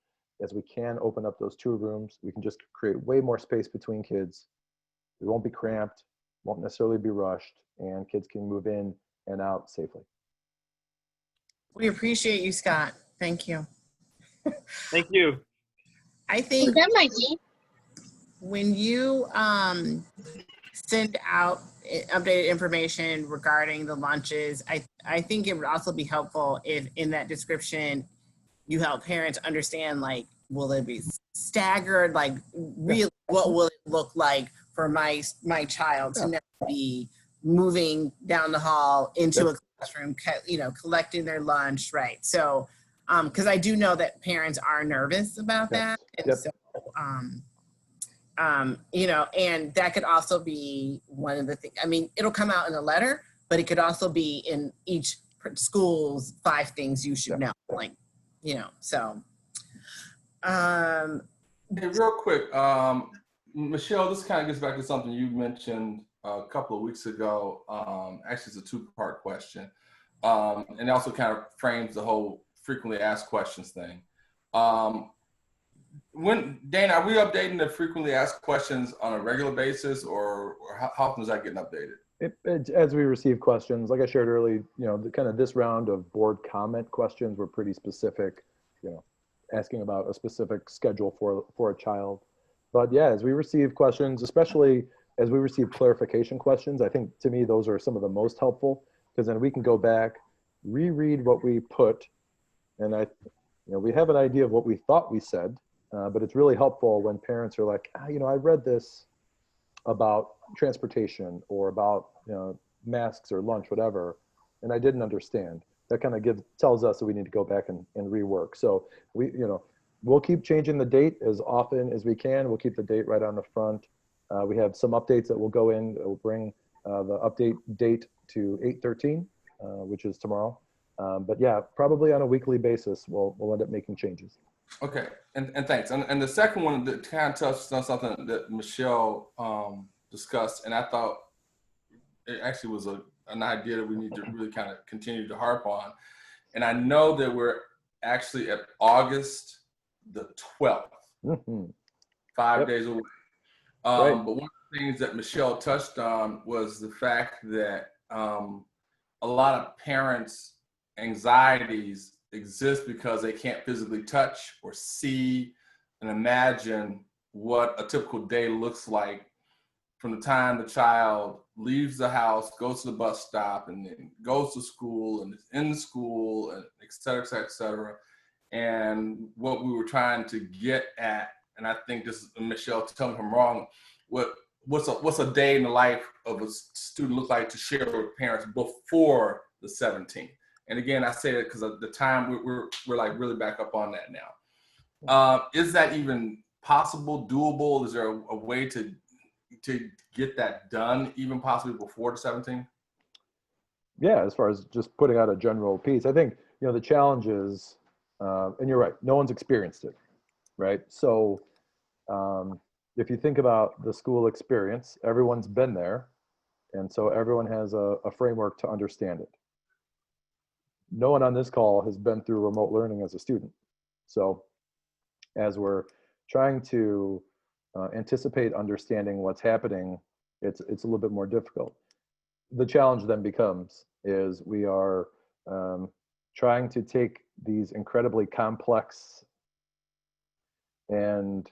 S2: as we can open up those 2 rooms. We can just create way more space between kids. We won't be cramped, won't necessarily be rushed, and kids can move in and out safely.
S1: We appreciate you, Scott. Thank you.
S9: Thank you.
S1: I think
S3: That might be.
S1: when you send out updated information regarding the lunches, I think it would also be helpful if in that description you help parents understand, like, will it be staggered? Like, really, what will it look like for my child to never be moving down the hall into a classroom, collecting their lunch, right? So, because I do know that parents are nervous about that. And so, and that could also be one of the things. I mean, it'll come out in a letter, but it could also be in each school's 5 things you should know, like, so.
S5: Hey, real quick, Michelle, this kind of gets back to something you mentioned a couple of weeks ago. Actually, it's a 2-part question. And it also kind of frames the whole frequently asked questions thing. Dana, are we updating the frequently asked questions on a regular basis, or how often is that getting updated?
S2: As we receive questions, like I shared earlier, this round of board comment questions were pretty specific, asking about a specific schedule for a child. But yeah, as we receive questions, especially as we receive clarification questions, I think to me, those are some of the most helpful, because then we can go back, reread what we put, and we have an idea of what we thought we said, but it's really helpful when parents are like, I read this about transportation or about masks or lunch, whatever, and I didn't understand. That kind of tells us that we need to go back and rework. So we'll keep changing the date as often as we can. We'll keep the date right on the front. We have some updates that will go in. We'll bring the update date to 8/13, which is tomorrow. But yeah, probably on a weekly basis, we'll end up making changes.
S5: Okay, and thanks. And the second one that kind of touched on something that Michelle discussed, and I thought it actually was an idea that we need to really kind of continue to harp on. And I know that we're actually at August the 12th, 5 days away.
S2: Right.
S5: But one of the things that Michelle touched on was the fact that a lot of parents' anxieties exist because they can't physically touch or see and imagine what a typical day looks like from the time the child leaves the house, goes to the bus stop, and then goes to school and is in school, and et cetera, et cetera, et cetera. And what we were trying to get at, and I think this is, Michelle, tell me if I'm wrong, what's a day in the life of a student look like to share with parents before the 17th? And again, I say that because of the time we're like really back up on that now. Is that even possible, doable? Is there a way to get that done, even possibly before the 17th?
S2: Yeah, as far as just putting out a general piece, I think, the challenge is, and you're right, no one's experienced it, right? So if you think about the school experience, everyone's been there. And so everyone has a framework to understand it. No one on this call has been through remote learning as a student. So as we're trying to anticipate understanding what's happening, it's a little bit more difficult. The challenge then becomes is we are trying to take these incredibly complex and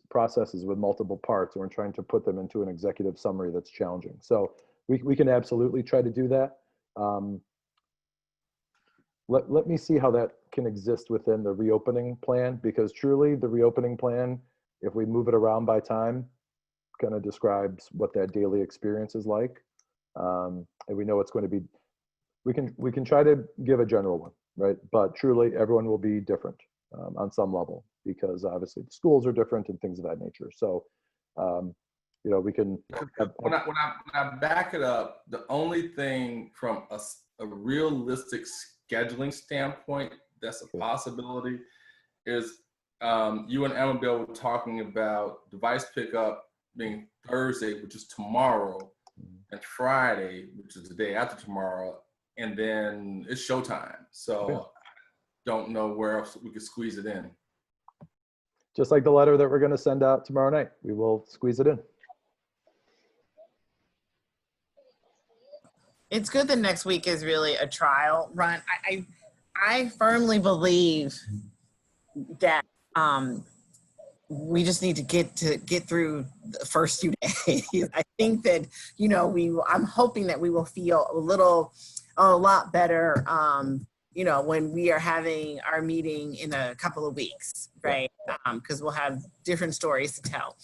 S2: processes with multiple parts, and we're trying to put them into an executive summary that's challenging. So we can absolutely try to do that. Let me see how that can exist within the reopening plan, because truly the reopening plan, if we move it around by time, kind of describes what that daily experience is like. And we know it's going to be, we can try to give a general one, right? But truly everyone will be different on some level, because obviously the schools are different and things of that nature. So, you know, we can.
S5: When I back it up, the only thing from a realistic scheduling standpoint that's a possibility is you and Amabel were talking about device pickup being Thursday, which is tomorrow, and Friday, which is the day after tomorrow, and then it's showtime. So I don't know where else we could squeeze it in.
S2: Just like the letter that we're going to send out tomorrow night, we will squeeze it in.
S1: It's good that next week is really a trial run. I firmly believe that we just need to get through the first few days. I think that, you know, I'm hoping that we will feel a lot better, you know, when we are having our meeting in a couple of weeks, right? Because we'll have different stories to tell.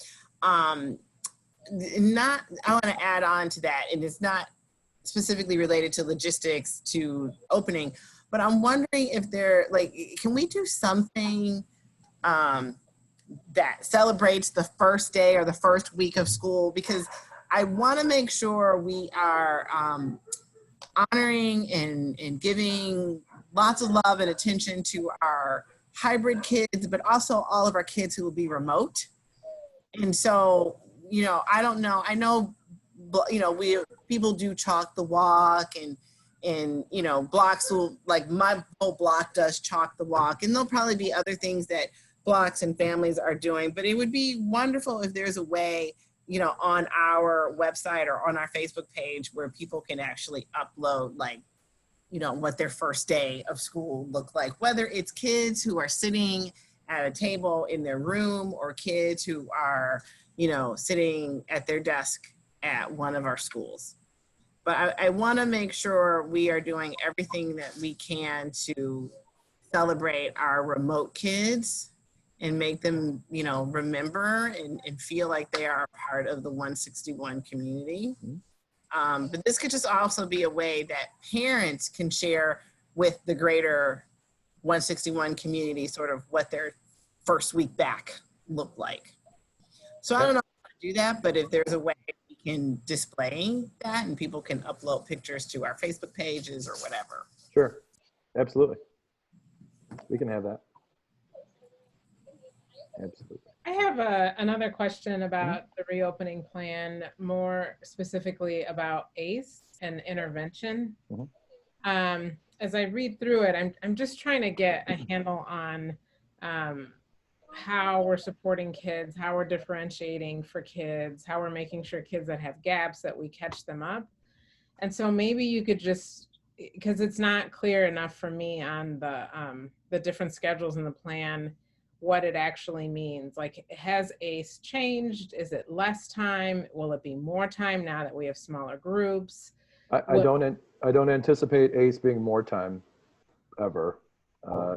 S1: I want to add on to that, and it's not specifically related to logistics to opening, but I'm wondering if can we do something that celebrates the first day or the first week of school? Because I want to make sure we are honoring and giving lots of love and attention to our hybrid kids, but also all of our kids who will be remote. And so, you know, I don't know. I know, you know, people do chalk the walk, and you know, blocks will, like my whole block does chalk the walk, and there'll probably be other things that blocks and families are doing. But it would be wonderful if there's a way, you know, on our website or on our Facebook page where people can actually upload, like, you know, what their first day of school looked like, whether it's kids who are sitting at a table in their room or kids who are, you know, sitting at their desk at one of our schools. But I want to make sure we are doing everything that we can to celebrate our remote kids and make them, you know, remember and feel like they are a part of the 161 community. But this could just also be a way that parents can share with the greater 161 community sort of what their first week back looked like. So I don't know how to do that, but if there's a way we can display that and people can upload pictures to our Facebook pages or whatever.
S2: Sure, absolutely. We can have that. Absolutely.
S4: I have another question about the reopening plan, more specifically about ACE and intervention. As I read through it, I'm just trying to get a handle on how we're supporting kids, how we're differentiating for kids, how we're making sure kids that have gaps that we catch them up. And so maybe you could just, because it's not clear enough for me on the different schedules in the plan, what it actually means. Like, has ACE changed? Is it less time? Will it be more time now that we have smaller groups?
S2: I don't anticipate ACE being more time ever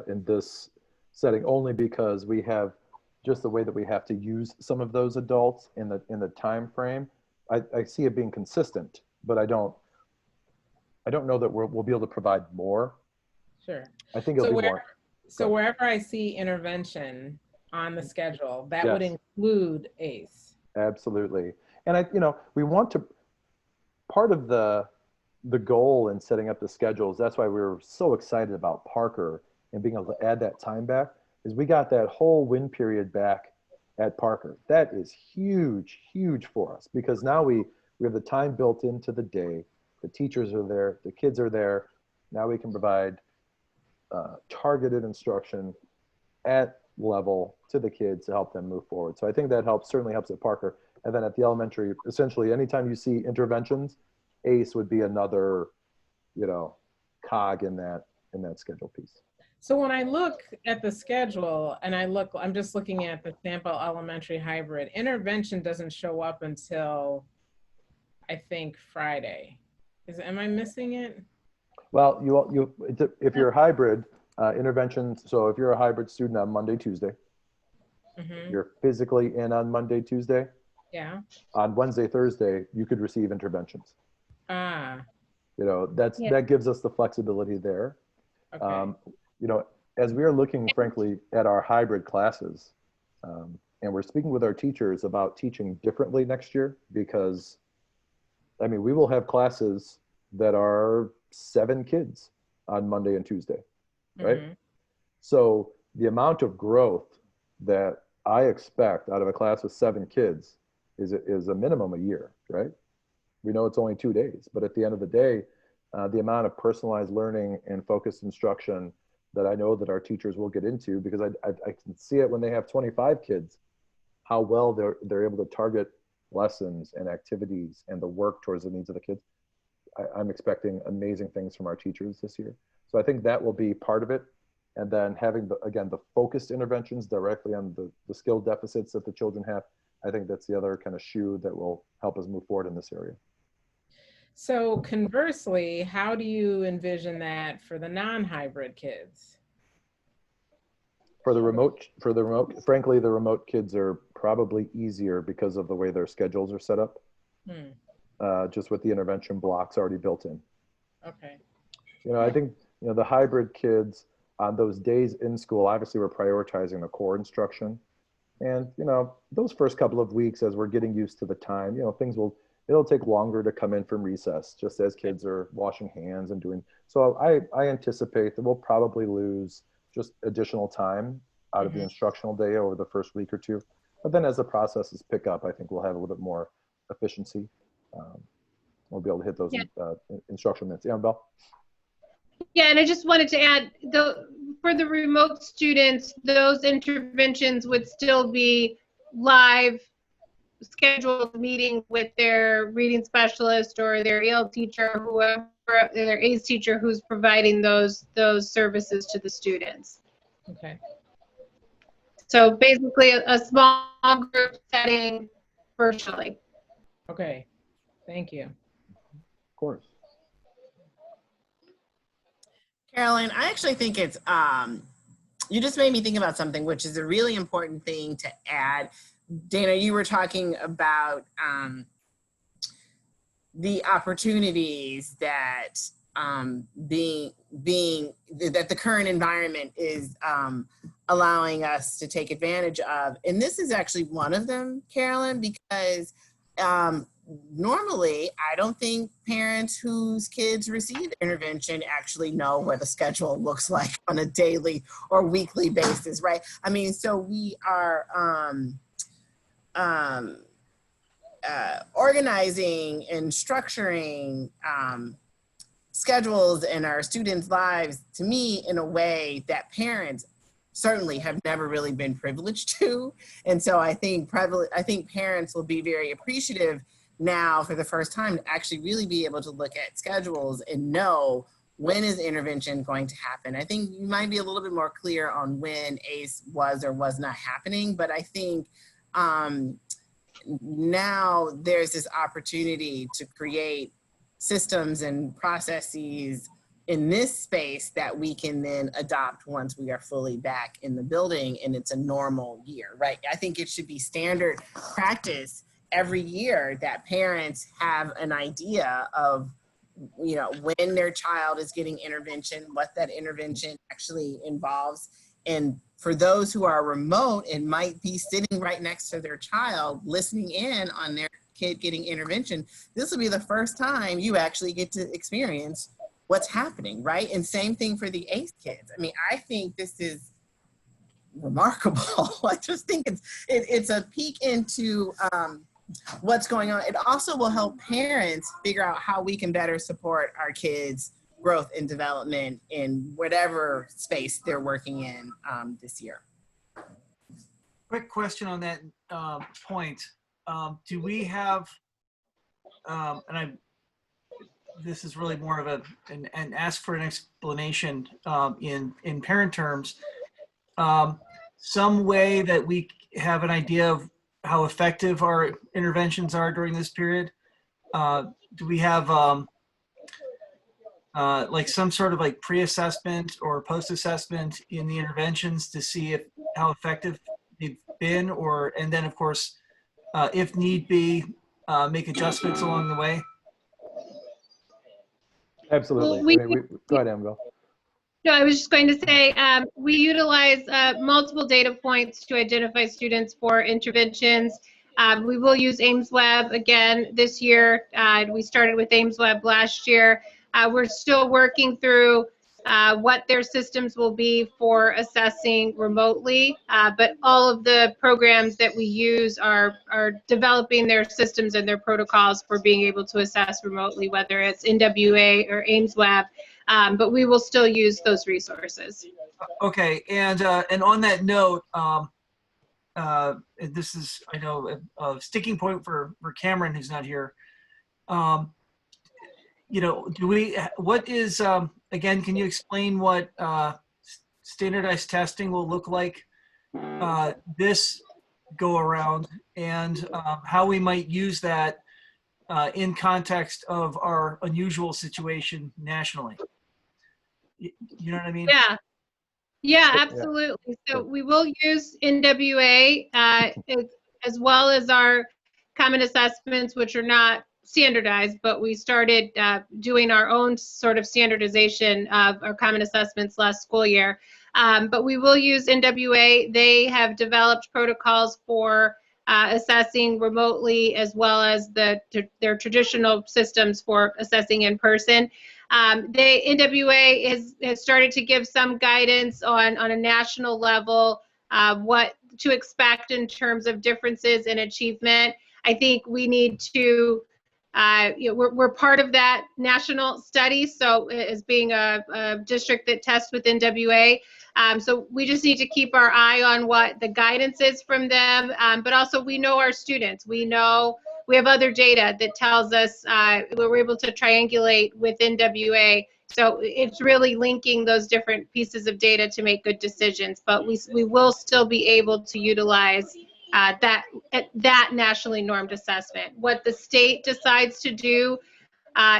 S2: in this setting, only because we have just the way that we have to use some of those adults in the time frame. I see it being consistent, but I don't know that we'll be able to provide more.
S4: Sure.
S2: I think it'll be more.
S4: So wherever I see intervention on the schedule, that would include ACE.
S2: Absolutely. And we want to, part of the goal in setting up the schedules, that's why we were so excited about Parker and being able to add that time back, is we got that whole win period back at Parker. That is huge, huge for us, because now we have the time built into the day. The teachers are there, the kids are there. Now we can provide targeted instruction at level to the kids to help them move forward. So I think that certainly helps at Parker. And then at the elementary, essentially anytime you see interventions, ACE would be another, cog in that schedule piece.
S4: So when I look at the schedule and I'm just looking at the sample elementary hybrid, intervention doesn't show up until I think Friday. Am I missing it?
S2: Well, if you're a hybrid, interventions, so if you're a hybrid student on Monday, Tuesday, you're physically in on Monday, Tuesday.
S4: Yeah.
S2: On Wednesday, Thursday, you could receive interventions.
S4: Ah,
S2: You know,
S3: Yeah.
S2: that gives us the flexibility there.
S4: okay.
S2: You know, as we are looking, frankly, at our hybrid classes, and we're speaking with our teachers about teaching differently next year, because, I mean, we will have classes that are 7 kids on Monday and Tuesday, right?
S4: Mhm.
S2: So the amount of growth that I expect out of a class with 7 kids is a minimum a year, right? We know it's only 2 days, but at the end of the day, the amount of personalized learning and focused instruction that I know that our teachers will get into, because I can see it when they have 25 kids, how well they're able to target lessons and activities and the work towards the needs of the kids. I'm expecting amazing things from our teachers this year. So I think that will be part of it. And then having, again, the focused interventions directly on the skill deficits that the children have, I think that's the other kind of shoe that will help us move forward in this area.
S4: So conversely, how do you envision that for the non-hybrid kids?
S2: For the remote, frankly, the remote kids are probably easier because of the way their schedules are set up, just with the intervention blocks already built in.
S4: Okay.
S2: You know, I think, you know, the hybrid kids on those days in school, obviously we're prioritizing the core instruction. And, you know, those first couple of weeks, as we're getting used to the time, you know, it'll take longer to come in from recess, just as kids are washing hands and doing. So I anticipate that we'll probably lose just additional time out of the instructional day over the first week or two. But then as the processes pick up, I think we'll have a little bit more efficiency. We'll be able to hit those instruction minutes. Yeah, Belle?
S3: Yeah, and I just wanted to add, for the remote students, those interventions would still be live scheduled meeting with their reading specialist or their EL teacher, whoever, their ACE teacher who's providing those services to the students.
S4: Okay.
S3: So basically a small group setting virtually.
S4: Okay. Thank you.
S2: Of course.
S1: Carolyn, I actually think it's, you just made me think about something, which is a really important thing to add. Dana, you were talking about the opportunities that that the current environment is allowing us to take advantage of. And this is actually one of them, Carolyn, because normally I don't think parents whose kids receive intervention actually know what the schedule looks like on a daily or weekly basis, right? I mean, so we are organizing and structuring schedules in our students' lives, to me, in a way that parents certainly have never really been privileged to. And so I think parents will be very appreciative now for the first time to actually really be able to look at schedules and know when is intervention going to happen. I think you might be a little bit more clear on when ACE was or was not happening, but I think now there's this opportunity to create systems and processes in this space that we can then adopt once we are fully back in the building and it's a normal year, right? I think it should be standard practice every year that parents have an idea of, you know, when their child is getting intervention, what that intervention actually involves. And for those who are remote and might be sitting right next to their child, listening in on their kid getting intervention, this will be the first time you actually get to experience what's happening, right? And same thing for the ACE kids. I mean, I think this is remarkable. I just think it's a peek into what's going on. It also will help parents figure out how we can better support our kids' growth and development in whatever space they're working in this year.
S6: Quick question on that point. Do we have, this is really more of an ask for an explanation in parent terms, some way that we have an idea of how effective our interventions are during this period? Do we have like some sort of like pre-assessment or post-assessment in the interventions to see how effective they've been, and then of course, if need be, make adjustments along the way?
S2: Absolutely.
S3: We-
S2: I mean, go ahead, Annabelle.
S3: No, I was just going to say, we utilize multiple data points to identify students for interventions. We will use AimsWeb again this year. We started with AimsWeb last year. We're still working through what their systems will be for assessing remotely, but all of the programs that we use are developing their systems and their protocols for being able to assess remotely, whether it's NWA or AimsWeb. But we will still use those resources.
S6: Okay, and on that note, and this is, I know, a sticking point for Cameron, who's not here. You know, what is, again, can you explain what standardized testing will look like this go around, and how we might use that in context of our unusual situation nationally? You know what I mean?
S3: Yeah. Yeah, absolutely. So we will use NWA as well as our common assessments, which are not standardized, but we started doing our own sort of standardization of our common assessments last school year. But we will use NWA. They have developed protocols for assessing remotely, as well as their traditional systems for assessing in person. NWA has started to give some guidance on a national level, what to expect in terms of differences in achievement. I think we need to, we're part of that national study, so as being a district that tests with NWA. So we just need to keep our eye on what the guidance is from them, but also we know our students. We have other data that tells us we're able to triangulate with NWA. So it's really linking those different pieces of data to make good decisions. But we will still be able to utilize that nationally normed assessment. What the state decides to do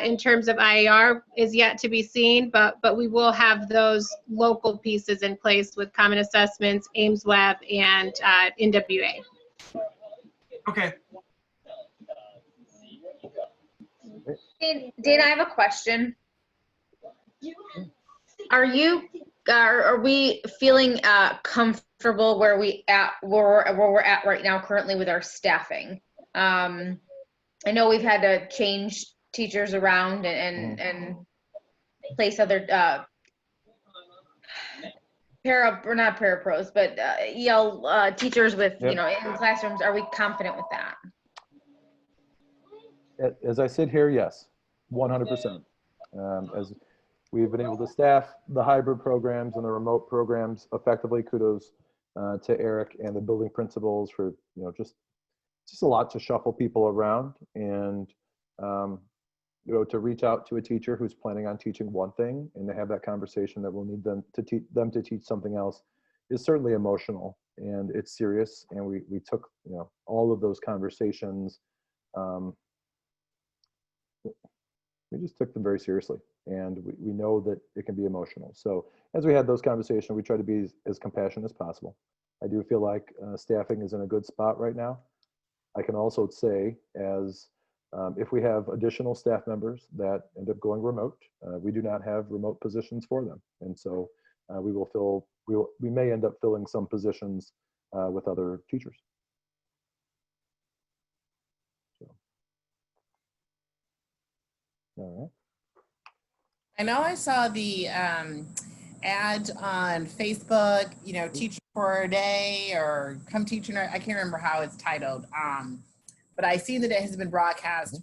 S3: in terms of IAR is yet to be seen, but we will have those local pieces in place with common assessments, AimsWeb, and NWA.
S6: Okay.
S7: Dana, I have a question. Are we feeling comfortable where we're at right now currently with our staffing? I know we've had to change teachers around and place other not parapros, but EL teachers with,
S2: Yep.
S7: you know, in classrooms. Are we confident with that?
S2: As I sit here, yes, 100%. As we've been able to staff the hybrid programs and the remote programs effectively, kudos to Eric and the building principals for, you know, just a lot to shuffle people around, and you know, to reach out to a teacher who's planning on teaching one thing and to have that conversation that we'll need them to teach something else is certainly emotional, and it's serious. And we took, you know, all of those conversations. We just took them very seriously, and we know that it can be emotional. So as we had those conversations, we try to be as compassionate as possible. I do feel like staffing is in a good spot right now. I can also say, as if we have additional staff members that end up going remote, we do not have remote positions for them, and so we may end up filling some positions with other teachers. All right.
S1: I know I saw the ad on Facebook, you know, Teacher for a Day or Come Teach and I can't remember how it's titled, but I see that it has been broadcast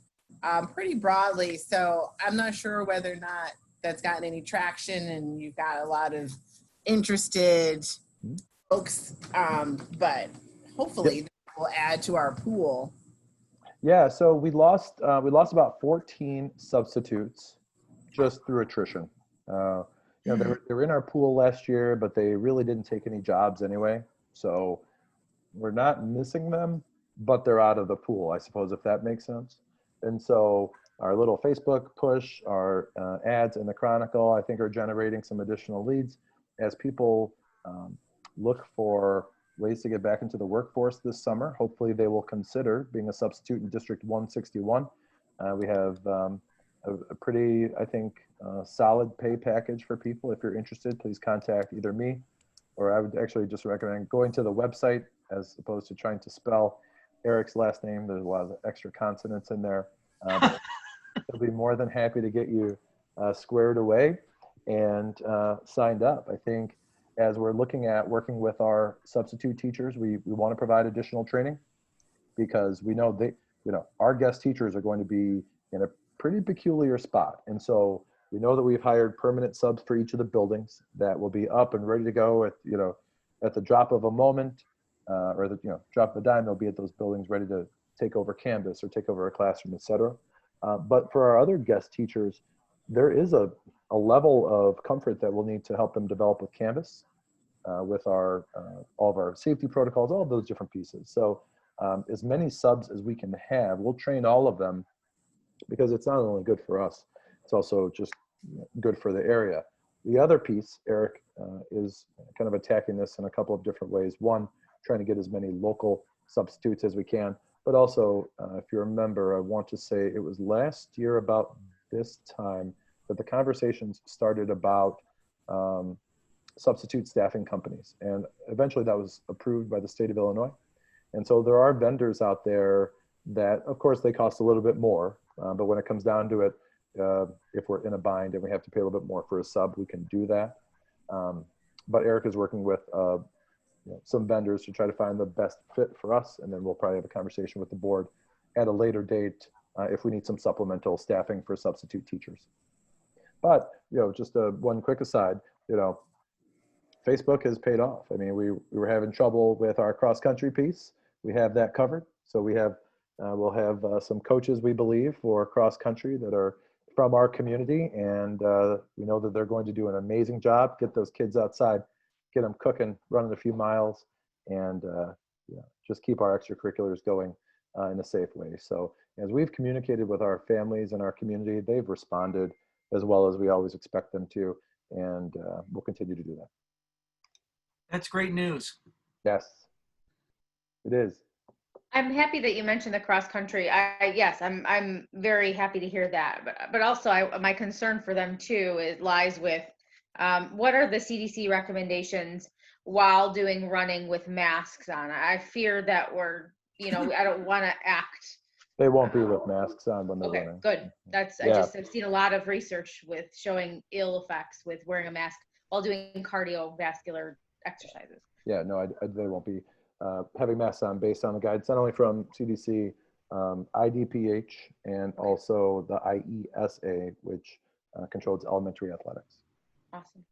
S1: pretty broadly. So I'm not sure whether or not that's gotten any traction and you've got a lot of interested folks, but hopefully that will add to our pool.
S2: Yeah, so we lost about 14 substitutes just through attrition. You know, they were in our pool last year, but they really didn't take any jobs anyway. So we're not missing them, but they're out of the pool, I suppose, if that makes sense. And so our little Facebook push, our ads in the Chronicle, I think, are generating some additional leads as people look for ways to get back into the workforce this summer. Hopefully they will consider being a substitute in District 161. We have a pretty, I think, solid pay package for people. If you're interested, please contact either me, or I would actually just recommend going to the website as opposed to trying to spell Eric's last name. There's a lot of extra consonants in there. But they'll be more than happy to get you squared away and signed up. I think as we're looking at working with our substitute teachers, we want to provide additional training, because we know our guest teachers are going to be in a pretty peculiar spot. And so we know that we've hired permanent subs for each of the buildings that will be up and ready to go at the drop of a moment, or the drop of a dime. They'll be at those buildings ready to take over Canvas or take over a classroom, etc. But for our other guest teachers, there is a level of comfort that we'll need to help them develop with Canvas, with all of our safety protocols, all of those different pieces. So as many subs as we can have, we'll train all of them, because it's not only good for us, it's also just good for the area. The other piece, Eric, is kind of attacking this in a couple of different ways. One, trying to get as many local substitutes as we can, but also, if you remember, I want to say it was last year about this time that the conversations started about substitute staffing companies. And eventually that was approved by the state of Illinois. And so there are vendors out there that, of course, they cost a little bit more, but when it comes down to it, if we're in a bind and we have to pay a little bit more for a sub, we can do that. But Eric is working with some vendors to try to find the best fit for us, and then we'll probably have a conversation with the board at a later date if we need some supplemental staffing for substitute teachers. But just one quick aside, Facebook has paid off. I mean, we were having trouble with our cross-country piece. We have that covered. So we'll have some coaches, we believe, for cross-country that are from our community, and we know that they're going to do an amazing job. Get those kids outside, get them cooking, running a few miles, and just keep our extracurriculars going in a safe way. So as we've communicated with our families and our community, they've responded as well as we always expect them to, and we'll continue to do that.
S6: That's great news.
S2: Yes, it is.
S7: I'm happy that you mentioned the cross country. Yes, I'm very happy to hear that. But also, my concern for them too lies with what are the CDC recommendations while doing running with masks on. I fear that I don't want to act.
S2: They won't be with masks on when they're running.
S7: Okay, good. I've seen a lot of research with showing ill effects with wearing a mask while doing cardiovascular exercises.
S2: Yeah, no, they won't be having masks on based on the guidance, not only from CDC, IDPH, and also the IESA, which controls elementary athletics.
S7: Awesome.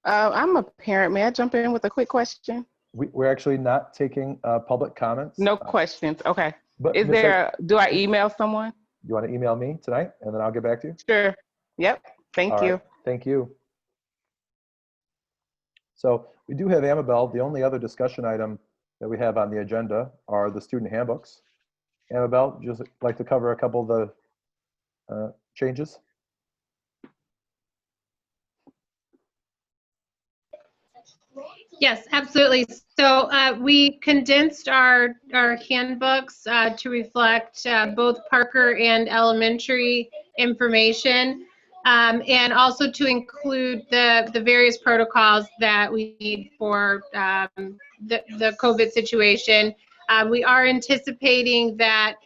S10: I'm a parent. May I jump in with a quick question?
S2: We're actually not taking public comments.
S10: No questions. Okay.
S2: But
S10: do I email someone?
S2: You want to email me tonight, and then I'll get back to you?
S10: Sure. Yep. Thank you.
S2: Right. Thank you. So we do have Amabel. The only other discussion item that we have on the agenda are the student handbooks. Amabel, just like to cover a couple of the changes?
S3: Yes, absolutely. So we condensed our handbooks to reflect both Parker and elementary information, and also to include the various protocols that we need for the COVID situation. We are anticipating that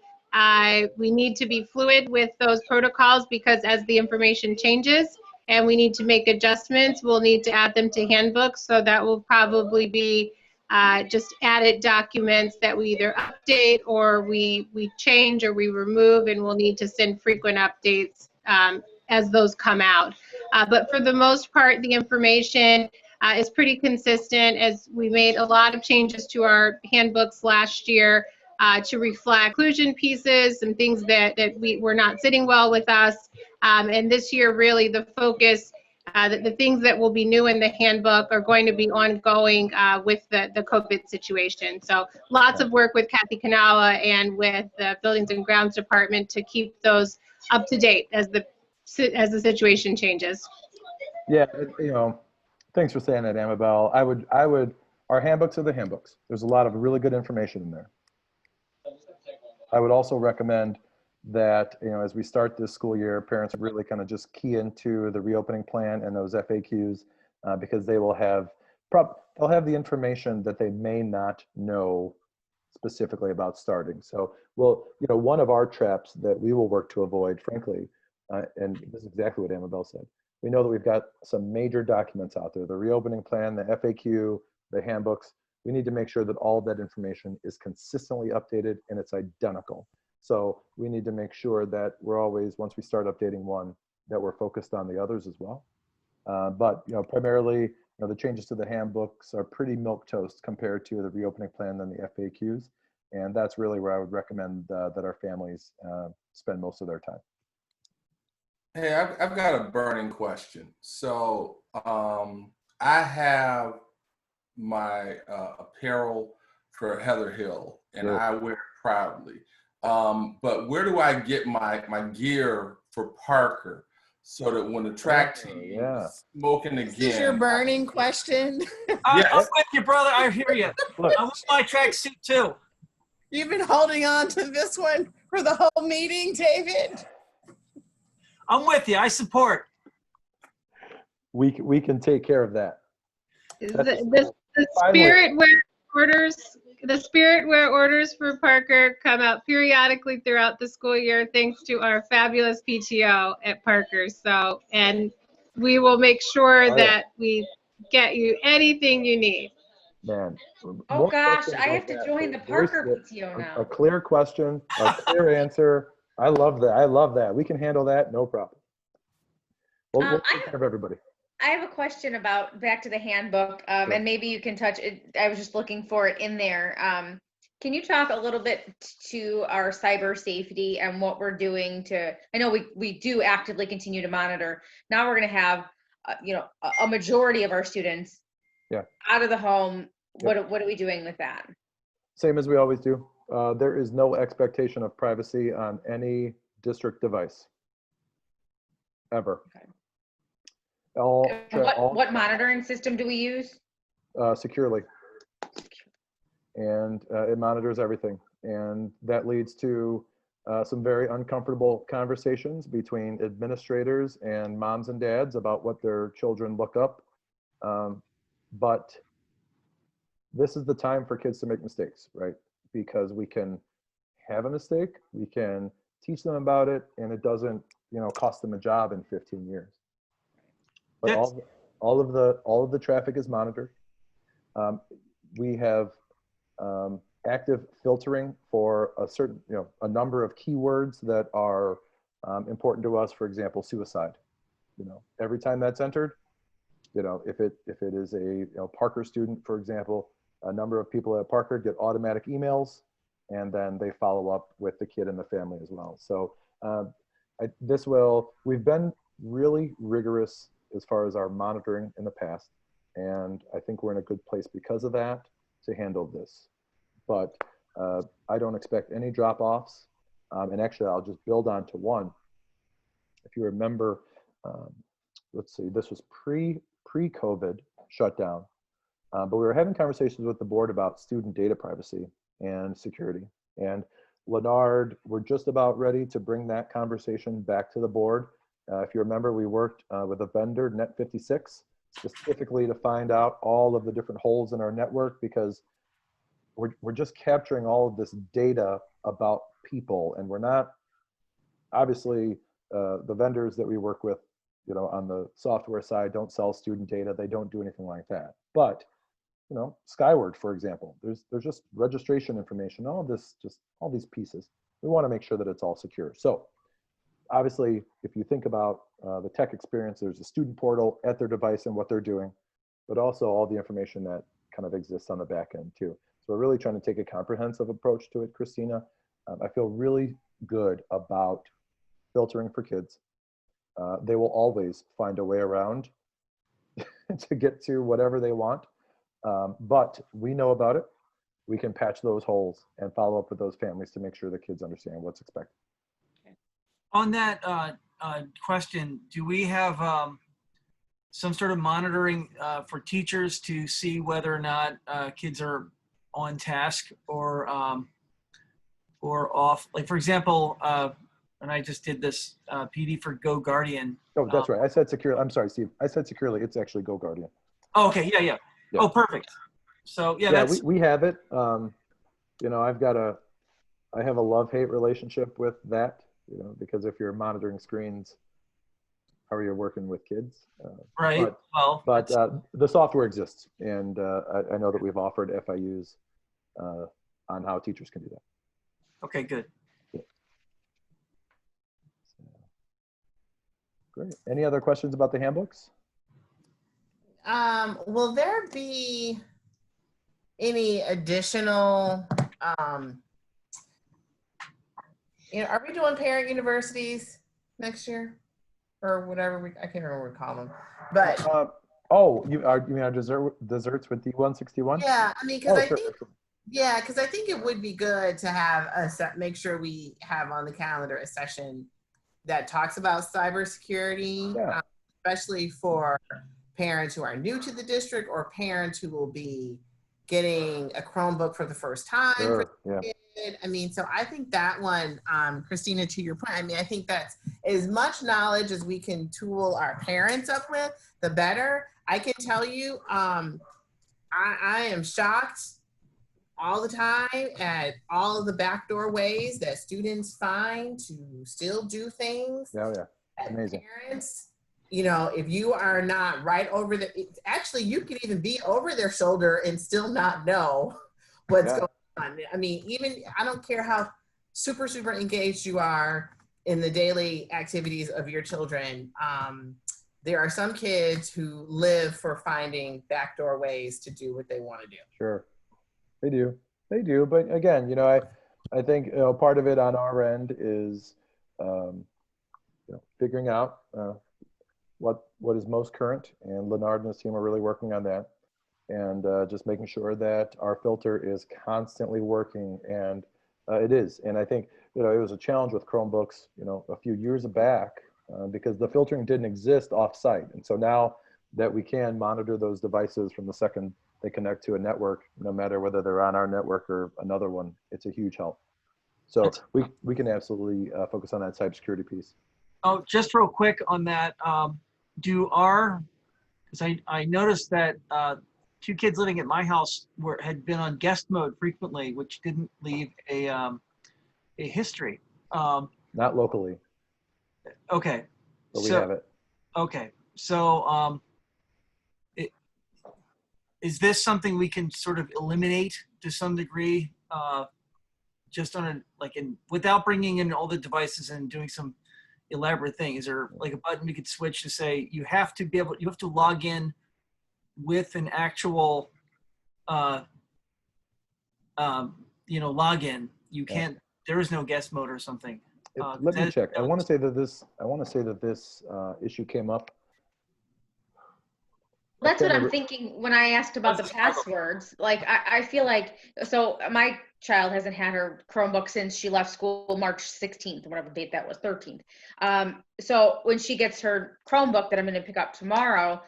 S3: we need to be fluid with those protocols, because as the information changes and we need to make adjustments, we'll need to add them to handbooks. So that will probably be just added documents that we either update or we change or we remove, and we'll need to send frequent updates as those come out. But for the most part, the information is pretty consistent, as we made a lot of changes to our handbooks last year to reflect inclusion pieces and things that were not sitting well with us. And this year, really the focus, the things that will be new in the handbook are going to be ongoing with the COVID situation. So lots of work with Kathy Kanala and with the Buildings and Grounds Department to keep those up to date as the situation changes.
S2: Yeah, thanks for saying that, Amabel. Our handbooks are the handbooks. There's a lot of really good information in there. I would also recommend that, as we start this school year, parents really kind of just key into the reopening plan and those FAQs because they will have, they'll have the information that they may not know specifically about starting. So, one of our traps that we will work to avoid, frankly, and this is exactly what Amabel said. We know that we've got some major documents out there, the reopening plan, the FAQ, the handbooks. We need to make sure that all that information is consistently updated and it's identical. So we need to make sure that we're always, once we start updating one, that we're focused on the others as well. But primarily, the changes to the handbooks are pretty milquetoast compared to the reopening plan and the FAQs. And that's really where I would recommend that our families spend most of their time.
S5: Hey, I've got a burning question. So I have my apparel for Heather Hill, and
S2: Sure.
S5: I wear it proudly. But where do I get my gear for Parker so that when the track team is smoking again?
S1: This is your burning question.
S6: I'm with you, brother. I hear you.
S2: Look,
S6: I want my tracksuit too.
S1: You've been holding on to this one for the whole meeting, David.
S6: I'm with you. I support.
S2: We can take care of that.
S3: The spirit where orders for Parker come out periodically throughout the school year, thanks to our fabulous PTO at Parker. So, and we will make sure that we get you anything you need.
S2: Man.
S11: Oh gosh, I have to join the Parker PTO now.
S2: A clear question, a clear answer. I love that. I love that. We can handle that. No problem. We'll take care of everybody.
S11: I have a question about back to the handbook,
S2: Sure.
S11: and maybe you can touch it. I was just looking for it in there. Can you talk a little bit to our cyber safety and what we're doing to, I know we do actively continue to monitor. Now we're going to have, a majority of our students out of the home. What are we doing with that?
S2: Same as we always do. There is no expectation of privacy on any district device, ever.
S11: Okay.
S2: What
S11: monitoring system do we use?
S2: Securely. And it monitors everything. And that leads to some very uncomfortable conversations between administrators and moms and dads about what their children look up. But this is the time for kids to make mistakes, right? Because we can have a mistake, we can teach them about it, and it doesn't, cost them a job in 15 years. But all of the traffic is monitored. We have active filtering for a certain, a number of keywords that are important to us. For example, suicide. Every time that's entered, if it is a Parker student, for example, a number of people at Parker get automatic emails, and then they follow up with the kid and the family as well. So we've been really rigorous as far as our monitoring in the past. And I think we're in a good place because of that to handle this. But I don't expect any drop-offs. And actually, I'll just build on to one. If you remember, let's see, this was pre-COVID shutdown. But we were having conversations with the board about student data privacy and security. And Leonard, we're just about ready to bring that conversation back to the board. If you remember, we worked with a vendor, Net56, specifically to find out all of the different holes in our network, because we're just capturing all of this data about people, and we're not, obviously, the vendors that we work with, on the software side don't sell student data. They don't do anything like that. But, Skyward, for example, there's just registration information, all these pieces. We want to make sure that it's all secure. So obviously, if you think about the tech experience, there's a student portal at their device and what they're doing, but also all the information that kind of exists on the back end too. So we're really trying to take a comprehensive approach to it, Christina. I feel really good about filtering for kids. They will always find a way around to get to whatever they want, but we know about it. We can patch those holes and follow up with those families to make sure the kids understand what's expected.
S6: On that question, do we have some sort of monitoring for teachers to see whether or not kids are on task or off? Like, for example, and I just did this PD for Go Guardian.
S2: Oh, that's right. I said securely. I'm sorry, Steve. I said securely. It's actually Go Guardian.
S6: Oh, okay. Yeah.
S2: Yeah.
S6: Oh, perfect. So yeah,
S2: Yeah,
S6: that's
S2: we have it. You know, I have a love-hate relationship with that, you know, because if you're monitoring screens, how are you working with kids?
S6: right.
S2: But the software exists, and I know that we've offered FIUs on how teachers can do that.
S6: okay, good.
S2: Great. Any other questions about the handbooks?
S1: Will there be any additional, you know, are we doing parent universities next year or whatever I can't remember what we call them, but
S2: oh, you mean our desserts with D161?
S1: yeah, I mean, because I
S2: sure.
S1: think, yeah, because I think it would be good to have make sure we have on the calendar a session that talks about cybersecurity,
S2: Yeah.
S1: especially for parents who are new to the district or parents who will be getting a Chromebook for the first time.
S2: Sure. Yeah.
S1: I mean, so I think that one, Christina, to your point, I mean, I think that's as much knowledge as we can tool our parents up with, the better. I can tell you, I am shocked all the time at all of the backdoor ways that students find to still do things.
S2: Oh, yeah. Amazing.
S1: Parents, you know, if you are not right over actually, you can even be over their shoulder and still not know what's going on. I mean, even, I don't care how super engaged you are in the daily activities of your children. There are some kids who live for finding backdoor ways to do what they want to do.
S2: Sure. They do. But again, you know, I think, you know, part of it on our end is, you know, figuring out what is most current, and Leonard and his team are really working on that, and just making sure that our filter is constantly working, and it is. And I think, you know, it was a challenge with Chromebooks, you know, a few years back because the filtering didn't exist off-site, and so now that we can monitor those devices from the second they connect to a network, no matter whether they're on our network or another one, it's a huge help. So we can absolutely focus on that cybersecurity piece.
S6: Oh, just real quick on that. Because I noticed that 2 kids living at my house had been on guest mode frequently, which didn't leave a history.
S2: Not locally.
S6: Okay.
S2: But we have it.
S6: Okay. So is this something we can sort of eliminate to some degree, just on without bringing in all the devices and doing some elaborate thing? Is there like a button we could switch to say you have to log in with an actual login? You can't, there is no guest mode or something.
S2: Let me check. I want to say that this issue came up.
S11: That's what I'm thinking when I asked about the passwords. Like, I feel like, so my child hasn't had her Chromebook since she left school March 16th, or whatever date that was, 13th. So when she gets her Chromebook that I'm going to pick up tomorrow,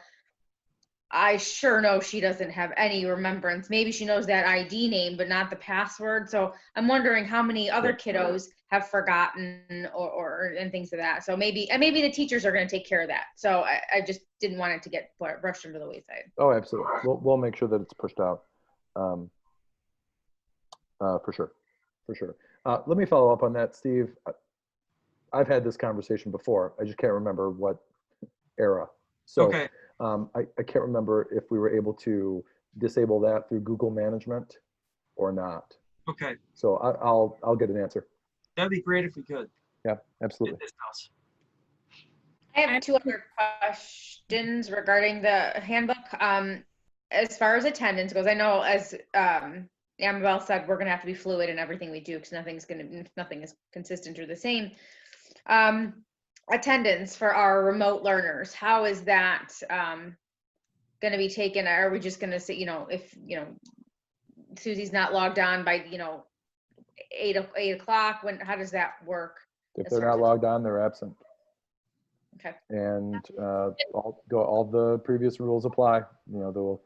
S11: I sure know she doesn't have any remembrance. Maybe she knows that ID name, but not the password. So I'm wondering how many other kiddos have forgotten and things of that. So maybe the teachers are going to take care of that. So I just didn't want it to get brushed under the wayside.
S2: Oh, absolutely. We'll make sure that it's pushed out. For sure. Let me follow up on that, Steve. I've had this conversation before. I just can't remember what era. So
S6: okay.
S2: I can't remember if we were able to disable that through Google Management or not.
S6: Okay.
S2: So I'll get an answer.
S6: That'd be great if we could.
S2: Yeah, absolutely.
S11: I have 2 other questions regarding the handbook. As far as attendance goes, I know as Amabel said, we're going to have to be fluid in everything we do because nothing is consistent or the same. Attendance for our remote learners, how is that going to be taken? Are we just going to say, if Susie's not logged on by 8 o'clock, how does that work?
S2: If they're not logged on, they're absent.
S11: Okay.
S2: And all the previous rules apply. We'll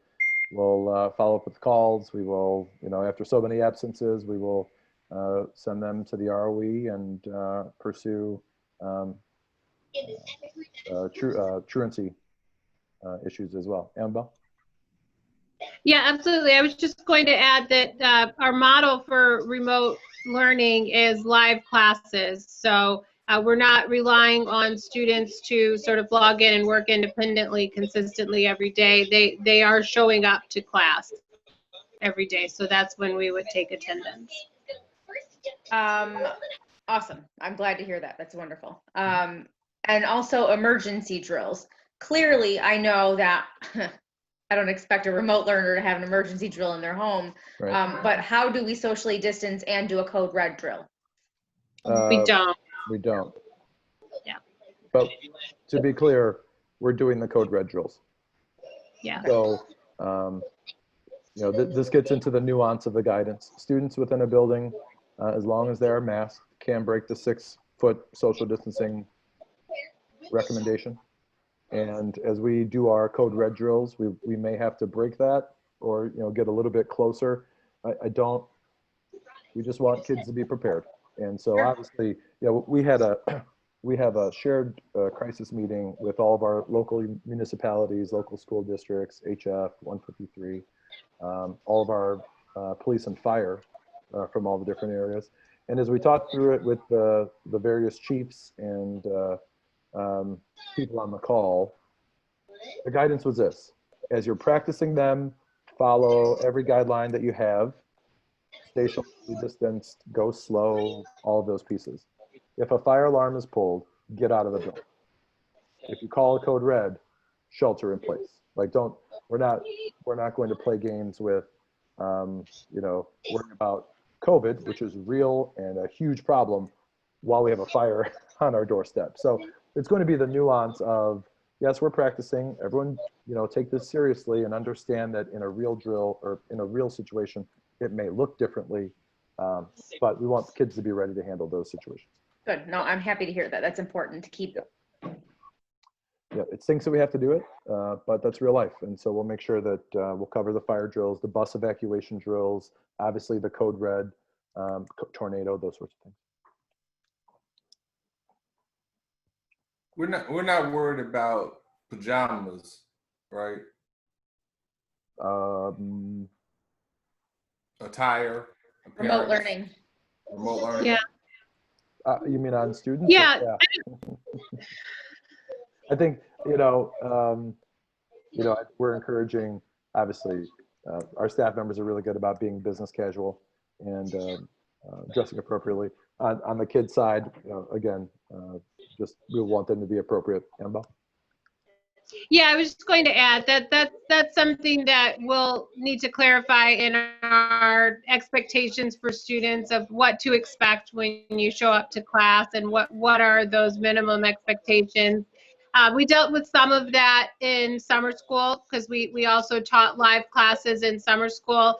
S2: follow up with calls. We will, after so many absences, we will send them to the ROE and pursue truancy issues as well. Annabelle?
S3: Yeah, absolutely. I was just going to add that our model for remote learning is live classes. So we're not relying on students to sort of log in and work independently consistently every day. They are showing up to class every day. So that's when we would take attendance.
S11: Awesome. I'm glad to hear that. That's wonderful. And also emergency drills. Clearly, I know that I don't expect a remote learner to have an emergency drill in their home,
S2: Right.
S11: but how do we socially distance and do a code red drill?
S3: We don't.
S2: We don't.
S3: Yeah.
S2: But to be clear, we're doing the code red drills.
S3: Yeah.
S2: So, you know, this gets into the nuance of the guidance. Students within a building, as long as they are masked, can break the 6-foot social distancing recommendation. And as we do our code red drills, we may have to break that or, you know, get a little bit closer. We just want kids to be prepared. And so obviously, you know, we have a shared crisis meeting with all of our local municipalities, local school districts, HF, 153, all of our police and fire from all the different areas. And as we talked through it with the various chiefs and people on the call, the guidance was this: as you're practicing them, follow every guideline that you have, stay socially distanced, go slow, all of those pieces. If a fire alarm is pulled, get out of the building. If you call a code red, shelter in place. Like, we're not going to play games with, you know, worrying about COVID, which is real and a huge problem, while we have a fire on our doorstep. So it's going to be the nuance of, yes, we're practicing. Everyone, you know, take this seriously and understand that in a real drill or in a real situation, it may look differently, but we want the kids to be ready to handle those situations.
S11: Good. No, I'm happy to hear that. That's important to keep.
S2: Yeah, it stinks that we have to do it, but that's real life. And so we'll make sure that we'll cover the fire drills, the bus evacuation drills, obviously the code red, tornado, those sorts of things.
S5: We're not worried about pajamas, right? Attire.
S11: Remote
S5: appearance,
S11: learning.
S5: Remote learning.
S3: Yeah.
S2: You mean on students?
S3: Yeah.
S2: I think, you know, we're encouraging, obviously, our staff members are really good about being business casual and dressing appropriately. On the kids side, you know, again, just we want them to be appropriate. Annabelle?
S3: Yeah, I was just going to add that that's something that we'll need to clarify in our expectations for students of what to expect when you show up to class and what are those minimum expectations. We dealt with some of that in summer school because we also taught live classes in summer school.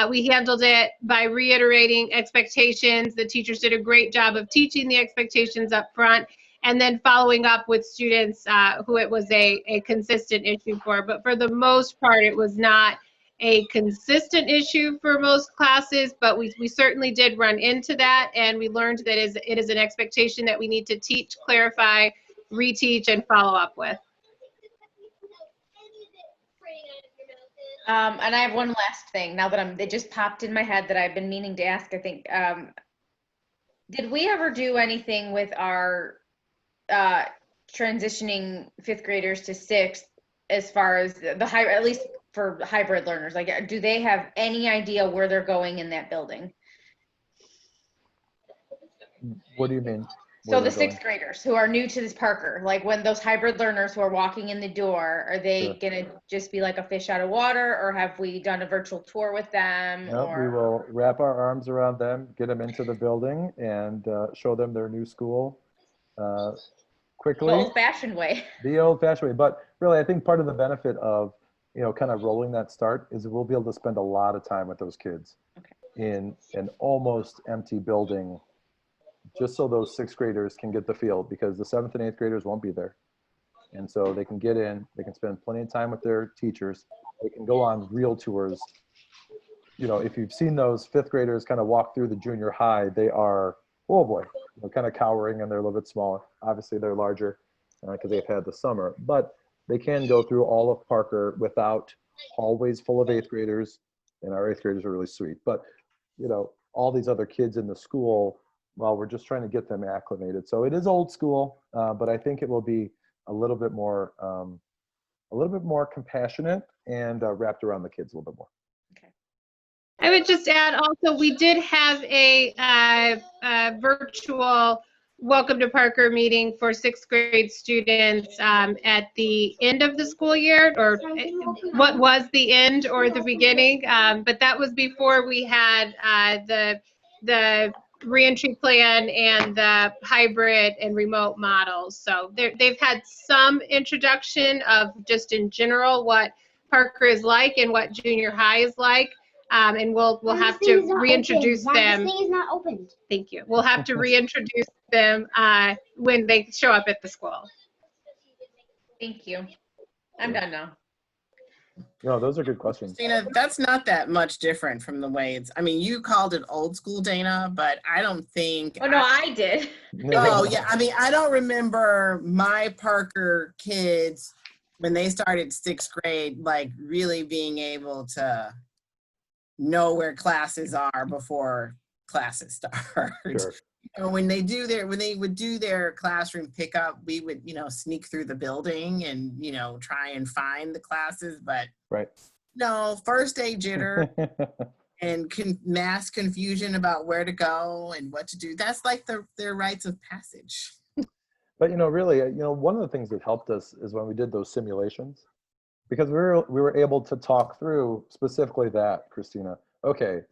S3: We handled it by reiterating expectations. The teachers did a great job of teaching the expectations up front and then following up with students who it was a consistent issue for. But for the most part, it was not a consistent issue for most classes, but we certainly did run into that, and we learned that it is an expectation that we need to teach, clarify, reteach, and follow up with.
S11: And I have one last thing now that it just popped in my head that I've been meaning to ask, I think. Did we ever do anything with our transitioning 5th graders to 6th as far as the high, at least for hybrid learners? Like, do they have any idea where they're going in that building?
S2: What do you mean?
S11: So the 6th graders who are new to this Parker, like when those hybrid learners who are walking in the door, are they gonna just be like a fish out of water, or have we done a virtual tour with them?
S2: No, we will wrap our arms around them, get them into the building, and show them their new school quickly.
S11: The old-fashioned way.
S2: The old-fashioned way. But really, I think part of the benefit of, you know, kind of rolling that start is we'll be able to spend a lot of time with those kids in an almost empty building, just so those 6th graders can get the feel, because the 7th and 8th graders won't be there. And so they can get in, they can spend plenty of time with their teachers. They can go on real tours you know, if you've seen those fifth graders kind of walk through the junior high, they are, oh boy, you know, kind of cowering, and they're a little bit smaller. Obviously, they're larger because they've had the summer, but they can go through all of Parker without hallways full of eighth graders, and our eighth graders are really sweet. But, you know, all these other kids in the school, well, we're just trying to get them acclimated. So it is old school, but I think it will be a little bit more compassionate and wrapped around the kids a little bit more.
S3: I would just add also, we did have a virtual Welcome to Parker meeting for sixth grade students at the end of the school year, or what was the end or the beginning. But that was before we had the reentry plan and the hybrid and remote models. So they've had some introduction of just in general what Parker is like and what junior high is like. And we'll have to reintroduce them.
S12: This thing is not opened.
S3: Thank you. We'll have to reintroduce them when they show up at the school.
S11: Thank you. I'm done now.
S2: No, those are good questions.
S1: Christina, that's not that much different from the way it's, I mean, you called it old school, Dana, but I don't think.
S11: Oh, no, I did.
S1: Oh, yeah. I mean, I don't remember my Parker kids when they started sixth grade, like really being able to know where classes are before classes start.
S2: Sure.
S1: You know, when they would do their classroom pickup, we would, you know, sneak through the building and, you know, try and find the classes, but
S2: right.
S1: No, first day jitter and mass confusion about where to go and what to do. That's like their rites of passage.
S2: But, you know, really, you know, one of the things that helped us is when we did those simulations, because we were able to talk through specifically that, Christina. Okay,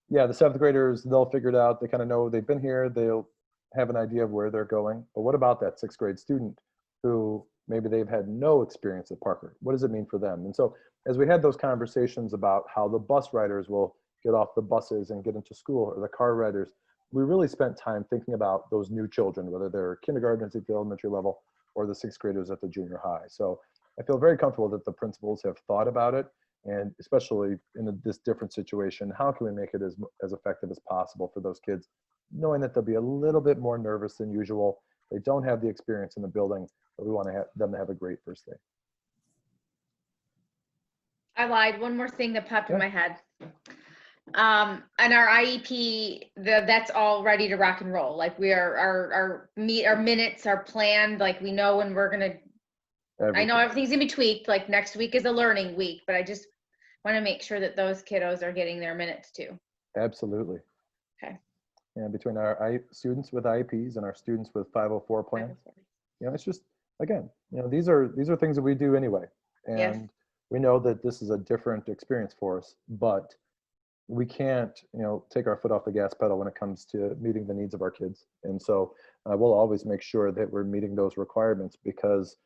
S2: yeah, the seventh graders, they'll figure it out. They kind of know they've been here. They'll have an idea of where they're going. But what about that sixth grade student who maybe they've had no experience at Parker? What does it mean for them? And so as we had those conversations about how the bus riders will get off the buses and get into school, or the car riders, we really spent time thinking about those new children, whether they're kindergartners at the elementary level or the sixth graders at the junior high. So I feel very comfortable that the principals have thought about it, and especially in this different situation, how can we make it as effective as possible for those kids, knowing that they'll be a little bit more nervous than usual. They don't have the experience in the building, but we want them to have a great first day.
S11: I lied. One more thing that popped in my head. And our IEP, that's all ready to rock and roll. Like our minutes are planned. Like we know when we're gonna. I know everything's gonna be tweaked. Like next week is a learning week, but I just want to make sure that those kiddos are getting their minutes too.
S2: Absolutely.
S11: Okay.
S2: And between our students with IEPs and our students with 504 plans, you know, it's just, again, you know, these are things that we do anyway, and
S11: yes.
S2: We know that this is a different experience for us, but we can't, you know, take our foot off the gas pedal when it comes to meeting the needs of our kids. And so we'll always make sure that we're meeting those requirements, because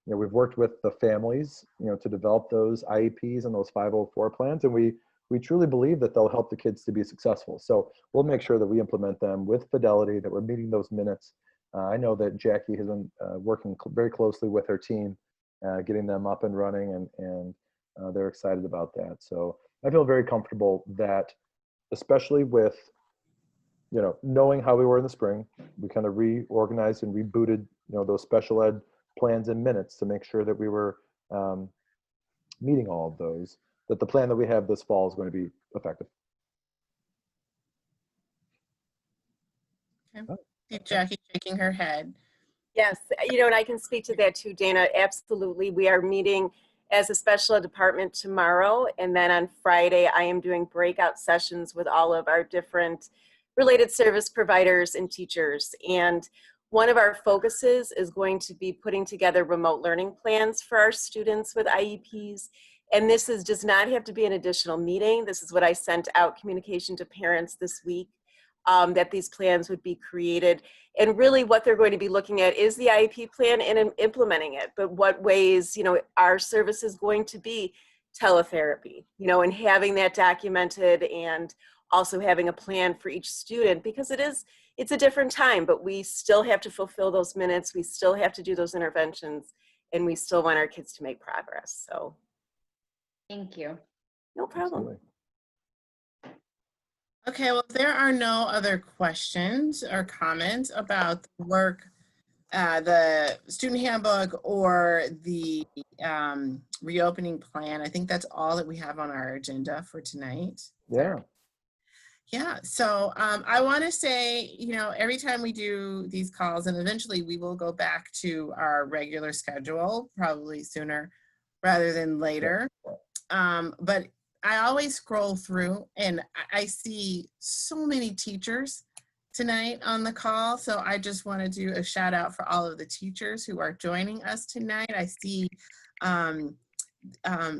S2: you know, we've worked with the families, you know, to develop those IEPs and those 504 plans, and we truly believe that they'll help the kids to be successful. So we'll make sure that we implement them with fidelity, that we're meeting those minutes. I know that Jackie has been working very closely with her team, getting them up and running, and they're excited about that. So I feel very comfortable that, especially with, you know, knowing how we were in the spring, we kind of reorganized and rebooted, you know, those special ed plans in minutes to make sure that we were meeting all of those, that the plan that we have this fall is going to be effective.
S1: Okay. Jackie shaking her head.
S13: Yes, you know, and I can speak to that too, Dana. Absolutely. We are meeting as a special ed department tomorrow, and then on Friday, I am doing breakout sessions with all of our different related service providers and teachers. And one of our focuses is going to be putting together remote learning plans for our students with IEPs. And this does not have to be an additional meeting. This is what I sent out communication to parents this week, that these plans would be created. And really what they're going to be looking at is the IEP plan and implementing it. But what ways, you know, our service is going to be teletherapy, you know, and having that documented, and also having a plan for each student, because it's a different time, but we still have to fulfill those minutes. We still have to do those interventions, and we still want our kids to make progress. So
S11: thank you.
S13: No problem.
S2: Absolutely.
S1: Okay, well, if there are no other questions or comments about the work, the student handbook or the reopening plan, I think that's all that we have on our agenda for tonight.
S2: Yeah.
S1: Yeah, so I want to say, every time we do these calls, and eventually we will go back to our regular schedule, probably sooner rather than later. But I always scroll through and I see so many teachers tonight on the call. So I just want to do a shout out for all of the teachers who are joining us tonight. I see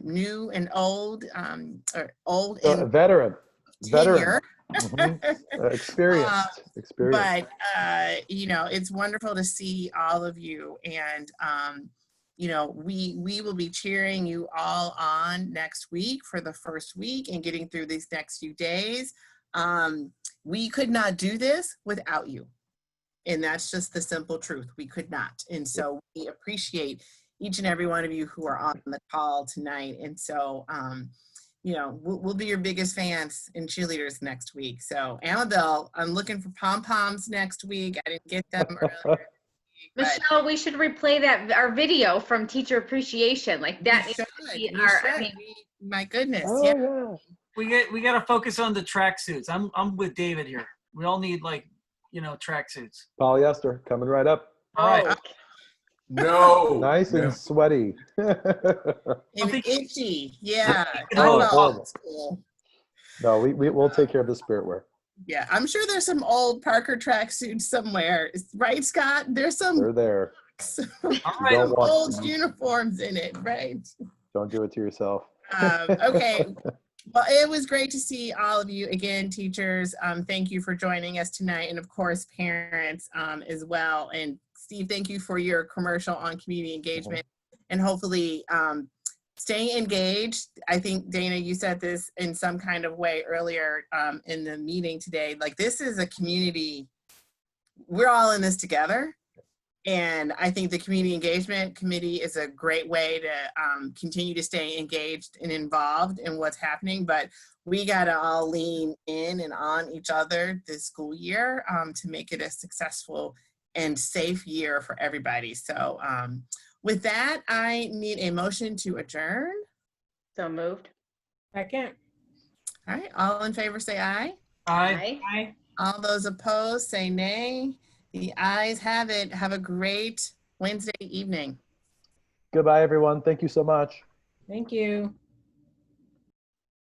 S1: new and old, or old and
S2: veteran.
S1: tenure.
S2: Experienced.
S1: But it's wonderful to see all of you, and we will be cheering you all on next week for the first week and getting through these next few days. We could not do this without you, and that's just the simple truth. We could not, and so we appreciate each and every one of you who are on the call tonight. And so we'll be your biggest fans and cheerleaders next week. So Annabelle, I'm looking for pom-poms next week. I didn't get them earlier.
S11: Michelle, we should replay our video from Teacher Appreciation. Like that needs to be
S1: my goodness.
S2: Oh, yeah.
S6: We got to focus on the tracksuits. I'm with David here. We all need tracksuits.
S2: Polyester coming right up.
S6: All right.
S5: No.
S2: Nice and sweaty.
S1: And itchy. Yeah.
S2: Horrible. No, we'll take care of the spirit wear.
S1: Yeah, I'm sure there's some old Parker tracksuits somewhere. Right, Scott? They're
S2: They're there.
S1: some old uniforms in it, right?
S2: Don't do it to yourself.
S1: Okay. Well, it was great to see all of you again, teachers. Thank you for joining us tonight, and of course, parents as well. And Steve, thank you for your commercial on community engagement, and hopefully staying engaged. I think, Dana, you said this in some kind of way earlier in the meeting today. Like, this is a community. We're all in this together. And I think the Community Engagement Committee is a great way to continue to stay engaged and involved in what's happening. But we got to all lean in and on each other this school year to make it a successful and safe year for everybody. So with that, I need a motion to adjourn.
S11: So moved.
S4: Second.
S1: All right, all in favor say aye.
S6: Aye.
S4: Aye.
S1: All those opposed say nay. The ayes have it. Have a great Wednesday evening.
S2: Goodbye, everyone. Thank you so much.
S4: Thank you.